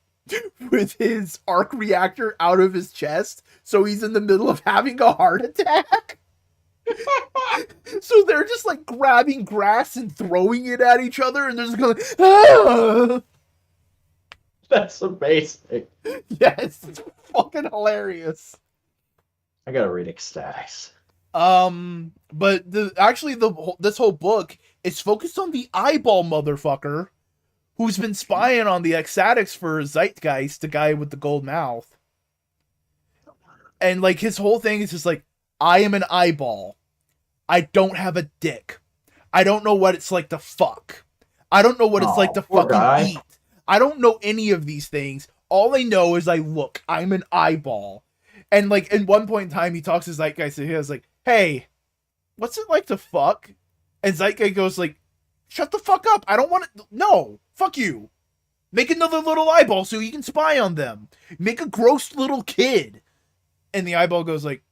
with his arc reactor out of his chest, so he's in the middle of having a heart attack. So they're just like grabbing grass and throwing it at each other, and they're just going, ah! That's amazing. Yes, it's fucking hilarious. I gotta read Ecstatics. But this whole book is focused on the eyeball motherfucker who's been spying on the Ecstatics for Zeitgeist, the guy with the gold mouth. And like his whole thing is just like, I am an eyeball. I don't have a dick. I don't know what it's like to fuck. I don't know what it's like to fucking eat. I don't know any of these things. All I know is I'm an eyeball. And like in one point in time, he talks to Zeitgeist and he was like, hey, what's it like to fuck? And Zeitgeist goes like, shut the fuck up. I don't want to. No, fuck you. Make another little eyeball so you can spy on them. Make a gross little kid. And the eyeball goes like,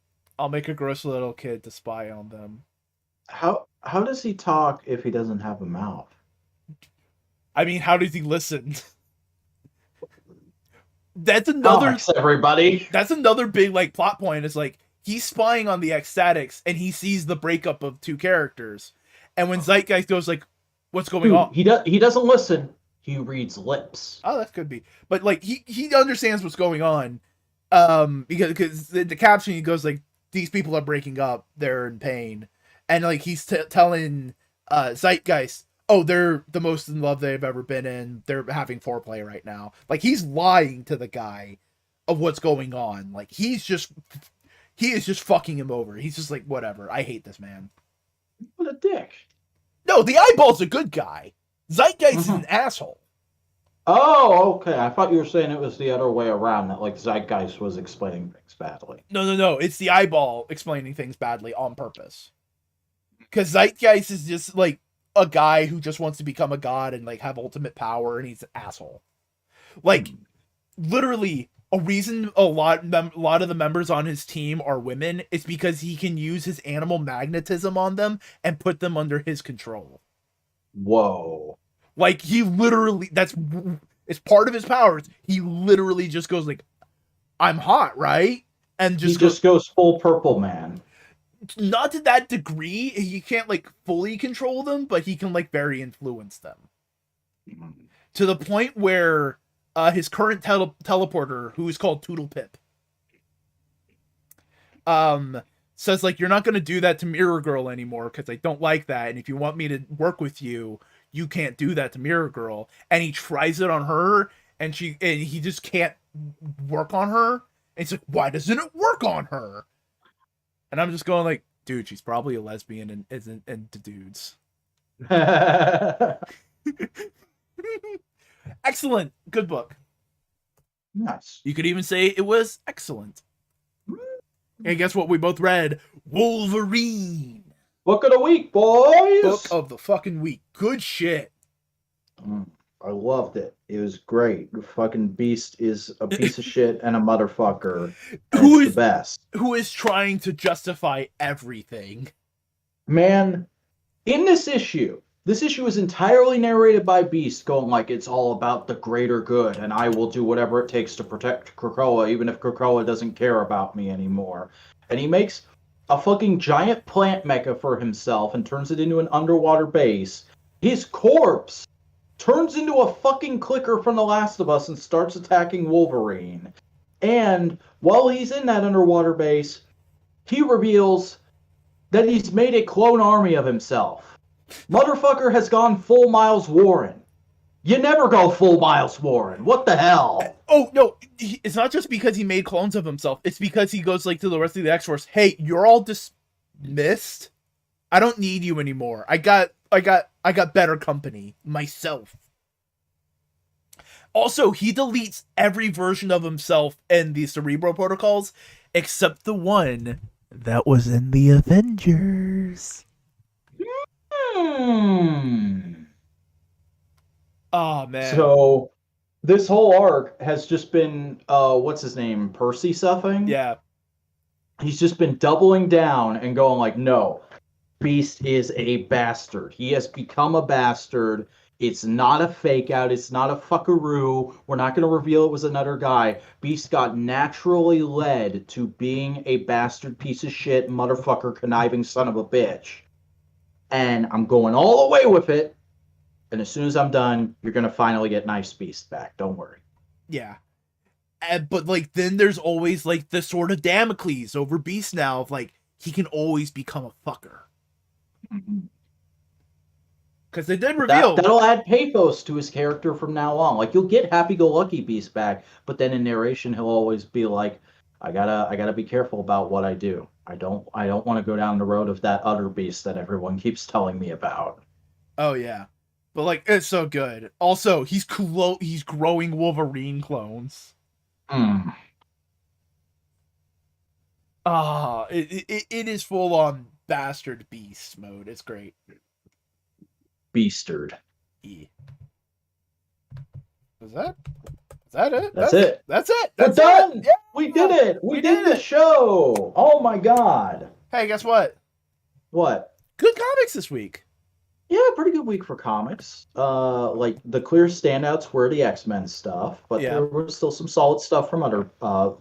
I'll make a gross little kid to spy on them. How does he talk if he doesn't have a mouth? I mean, how does he listen? That's another everybody. That's another big like plot point. Is like he's spying on the Ecstatics and he sees the breakup of two characters. And when Zeitgeist goes like, "What's going on?" He doesn't listen. He reads lips. Oh, that could be. But like he understands what's going on. Because the caption he goes like, "These people are breaking up. They're in pain," and like he's telling Zeitgeist, oh, they're the most in love they've ever been in. They're having foreplay right now. Like, he's lying to the guy of what's going on. Like, he is just fucking him over. He's just like, whatever. I hate this man. What a dick. No, the eyeball's a good guy. Zeitgeist is an asshole. Oh, okay. I thought you were saying it was the other way around, that like Zeitgeist was explaining things badly. No. It's the eyeball explaining things badly on purpose. Because Zeitgeist is just like a guy who just wants to become a god and like have ultimate power, and he's an asshole. Like, literally, a reason a lot of the members on his team are women is because he can use his animal magnetism on them and put them under his control. Whoa. Like, he literally, it's part of his powers. He literally just goes like, I'm hot, right? And just goes full purple man. Not to that degree. He can't like fully control them, but he can like very influence them. To the point where his current teleporter, who is called Toodle Pip, says like, you're not going to do that to Mirror Girl anymore because I don't like that. And if you want me to work with you, you can't do that to Mirror Girl. And he tries it on her, and he just can't work on her. And he's like, why doesn't it work on her? And I'm just going like, dude, she's probably a lesbian and isn't into dudes. Excellent. Good book. Nice. You could even say it was excellent. And guess what? We both read Wolverine. Book of the week, boys. Book of the fucking week. Good shit. I loved it. It was great. Fucking Beast is a piece of shit and a motherfucker. Who is the best? Who is trying to justify everything? Man, in this issue is entirely narrated by Beast, going like, it's all about the greater good, and I will do whatever it takes to protect Krakoa, even if Krakoa doesn't care about me anymore. And he makes a fucking giant plant mecha for himself and turns it into an underwater base. His corpse turns into a fucking clicker from The Last of Us and starts attacking Wolverine. And while he's in that underwater base, he reveals that he's made a clone army of himself. Motherfucker has gone full Miles Warren. You never go full Miles Warren. What the hell? Oh, no. It's not just because he made clones of himself. It's because he goes like to the rest of the X-Force, hey, you're all dismissed. I don't need you anymore. I got better company myself. Also, he deletes every version of himself in the Cerebro protocols except the one that was in the Avengers. Oh, man. So, this whole arc has just been, what's his name? Percy something? Yeah. He's just been doubling down and going like, no, Beast is a bastard. He has become a bastard. It's not a fake out. It's not a fuckaroo. We're not going to reveal it was another guy. Beast got naturally led to being a bastard piece of shit, motherfucker, conniving son of a bitch. And I'm going all the way with it. And as soon as I'm done, you're going to finally get Nice Beast back. Don't worry. Yeah. But like then there's always like the sword of Damocles over Beast now of like he can always become a fucker. Because they did reveal that'll add pathos to his character from now on. Like you'll get happy-go-lucky Beast back, but then in narration he'll always be like, I gotta be careful about what I do. I don't want to go down the road of that other Beast that everyone keeps telling me about. Oh yeah. But like it's so good. Also, he's growing Wolverine clones. Mm. It is full on bastard beast mode. It's great. Beastard. E. Is that it? That's it. That's it. We're That's done. It. Yeah, we did it. We did the show. Oh my god. Hey, guess what? What? Good comics this week. Yeah, pretty good week for comics. Like the clear standouts were the X-Men stuff, but there was still some solid stuff from other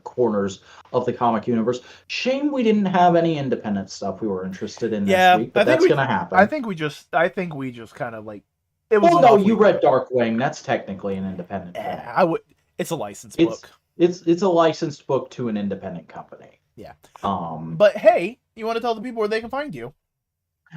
corners of the comic universe. Shame we didn't have any independent stuff we were interested in this week, but that's gonna happen. I think we just kind of like it was. Well, no, you read Darkwing. That's technically an independent thing. It's a licensed book. It's a licensed book to an independent company. Yeah. But hey, you want to tell the people where they can find you?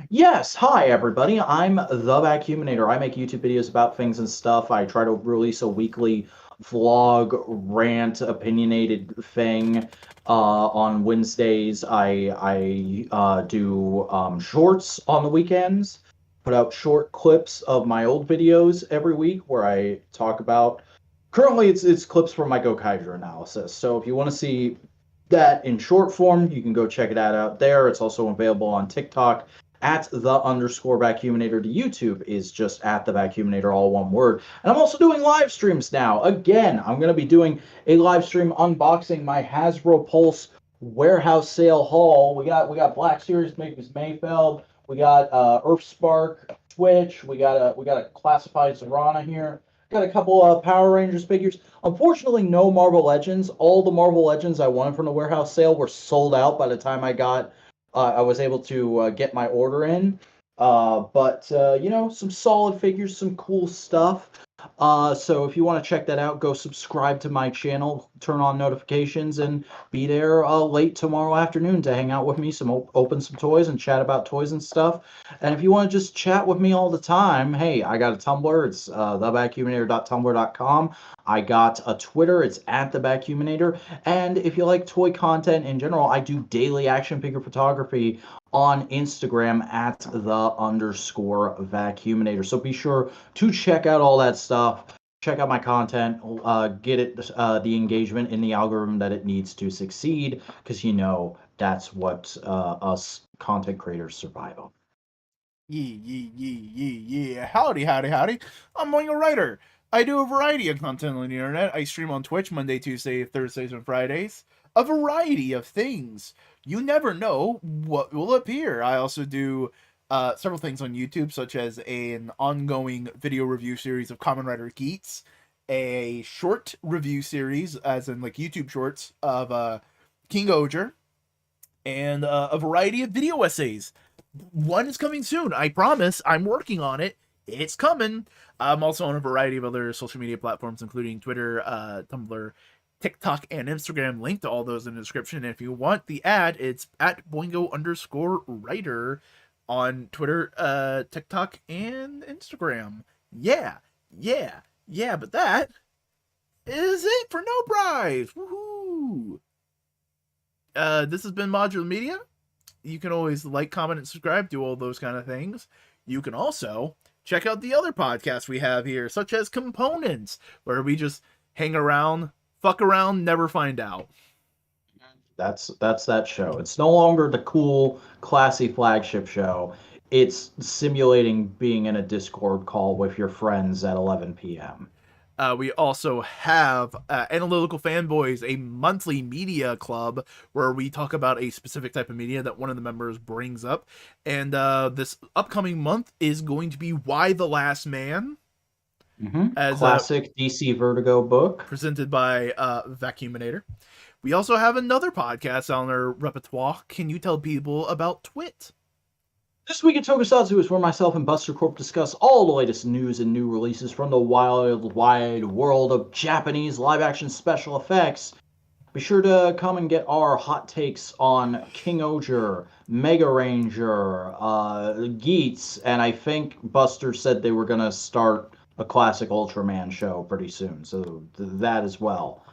Yes, hi everybody. I'm the Vacuuminator. I make YouTube videos about things and stuff. I try to release a weekly vlog, rant, opinionated thing. On Wednesdays, I do shorts on the weekends. Put out short clips of my old videos every week where I talk about. Currently, it's clips from my Gokaiger analysis. So if you want to see that in short form, you can go check it out there. It's also available on TikTok at @the_Vacuuminator. The YouTube is just @the_Vacuuminator, all one word. And I'm also doing live streams now. Again, I'm going to be doing a live stream unboxing my Hasbro Pulse warehouse sale haul. We got Black Series Makers Mayfeld. We got Earthspark Twitch. We got a classified Zorana here. Got a couple of Power Rangers figures. Unfortunately, no Marvel Legends. All the Marvel Legends I wanted from the warehouse sale were sold out by the time I was able to get my order in. But some solid figures, some cool stuff. So if you want to check that out, go subscribe to my channel, turn on notifications, and be there late tomorrow afternoon to hang out with me, open some toys and chat about toys and stuff. And if you want to just chat with me all the time, hey, I got a Tumblr. It's thevacuuminator.tumblr.com. I got a Twitter. It's @thevacuuminator. And if you like toy content in general, I do daily action figure photography on Instagram @the_Vacuuminator. So be sure to check out all that stuff. Check out my content. Get it the engagement in the algorithm that it needs to succeed, because that's what us content creators survive on. Yeah. Howdy. I'm William Writer. I do a variety of content on the internet. I stream on Twitch Monday, Tuesday, Thursdays, and Fridays. A variety of things. You never know what will appear. I also do several things on YouTube, such as an ongoing video review series of Kamen Rider Geats, a short review series, as in like YouTube shorts, of King Oger, and a variety of video essays. One is coming soon. I promise. I'm working on it. It's coming. I'm also on a variety of other social media platforms, including Twitter, Tumblr, TikTok, and Instagram. Link to all those in the description. And if you want the ad, it's @Boingo_writer on Twitter, TikTok, and Instagram. Yeah. But that is it for No Prize. Woohoo! This has been Modular Media. You can always like, comment, and subscribe, do all those kind of things. You can also check out the other podcasts we have here, such as Components, where we just hang around, fuck around, never find out. That's that show. It's no longer the cool, classy flagship show. It's simulating being in a Discord call with your friends at 11 p.m. We also have Analytical Fanboys, a monthly media club where we talk about a specific type of media that one of the members brings up. And this upcoming month is going to be Y the Last Man. as Classic DC Vertigo book. presented by Vacuuminator. We also have another podcast on our repertoire. Can you tell people about Twit? This week at Tokusatsu is where myself and Buster Corp discuss all the latest news and new releases from the wild, wide world of Japanese live-action special effects. Be sure to come and get our hot takes on King Oger, Mega Ranger, Geats, and I think Buster said they were going to start a classic Ultraman show pretty soon, so that as well.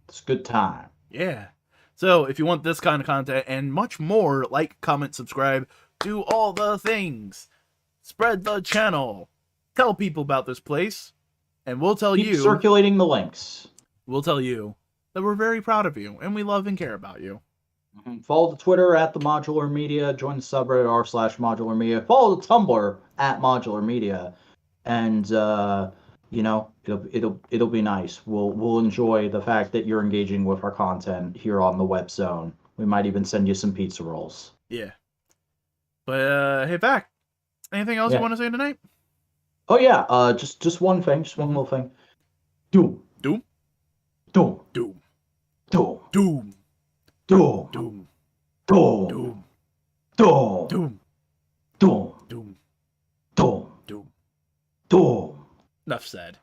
It's a good time. Yeah. So if you want this kind of content and much more, like, comment, subscribe, do all the things. Spread the channel. Tell people about this place. And we'll tell Keep you. circulating the links. We'll tell you that we're very proud of you and we love and care about you. Follow the Twitter at the Modular Media. Join the subreddit r/Modular Media. Follow the Tumblr at Modular Media, and it'll be nice. We'll enjoy the fact that you're engaging with our content here on the web zone. We might even send you some pizza rolls. Yeah. But hey, Vac, anything else you want to say tonight? Oh yeah, just one thing, just one little thing. Doom. Doom. Doom. Doom. Doom. Doom. Doom. Doom. Doom. Doom. Doom. Doom. Doom. Doom. Doom. Doom. Doom. Enough said.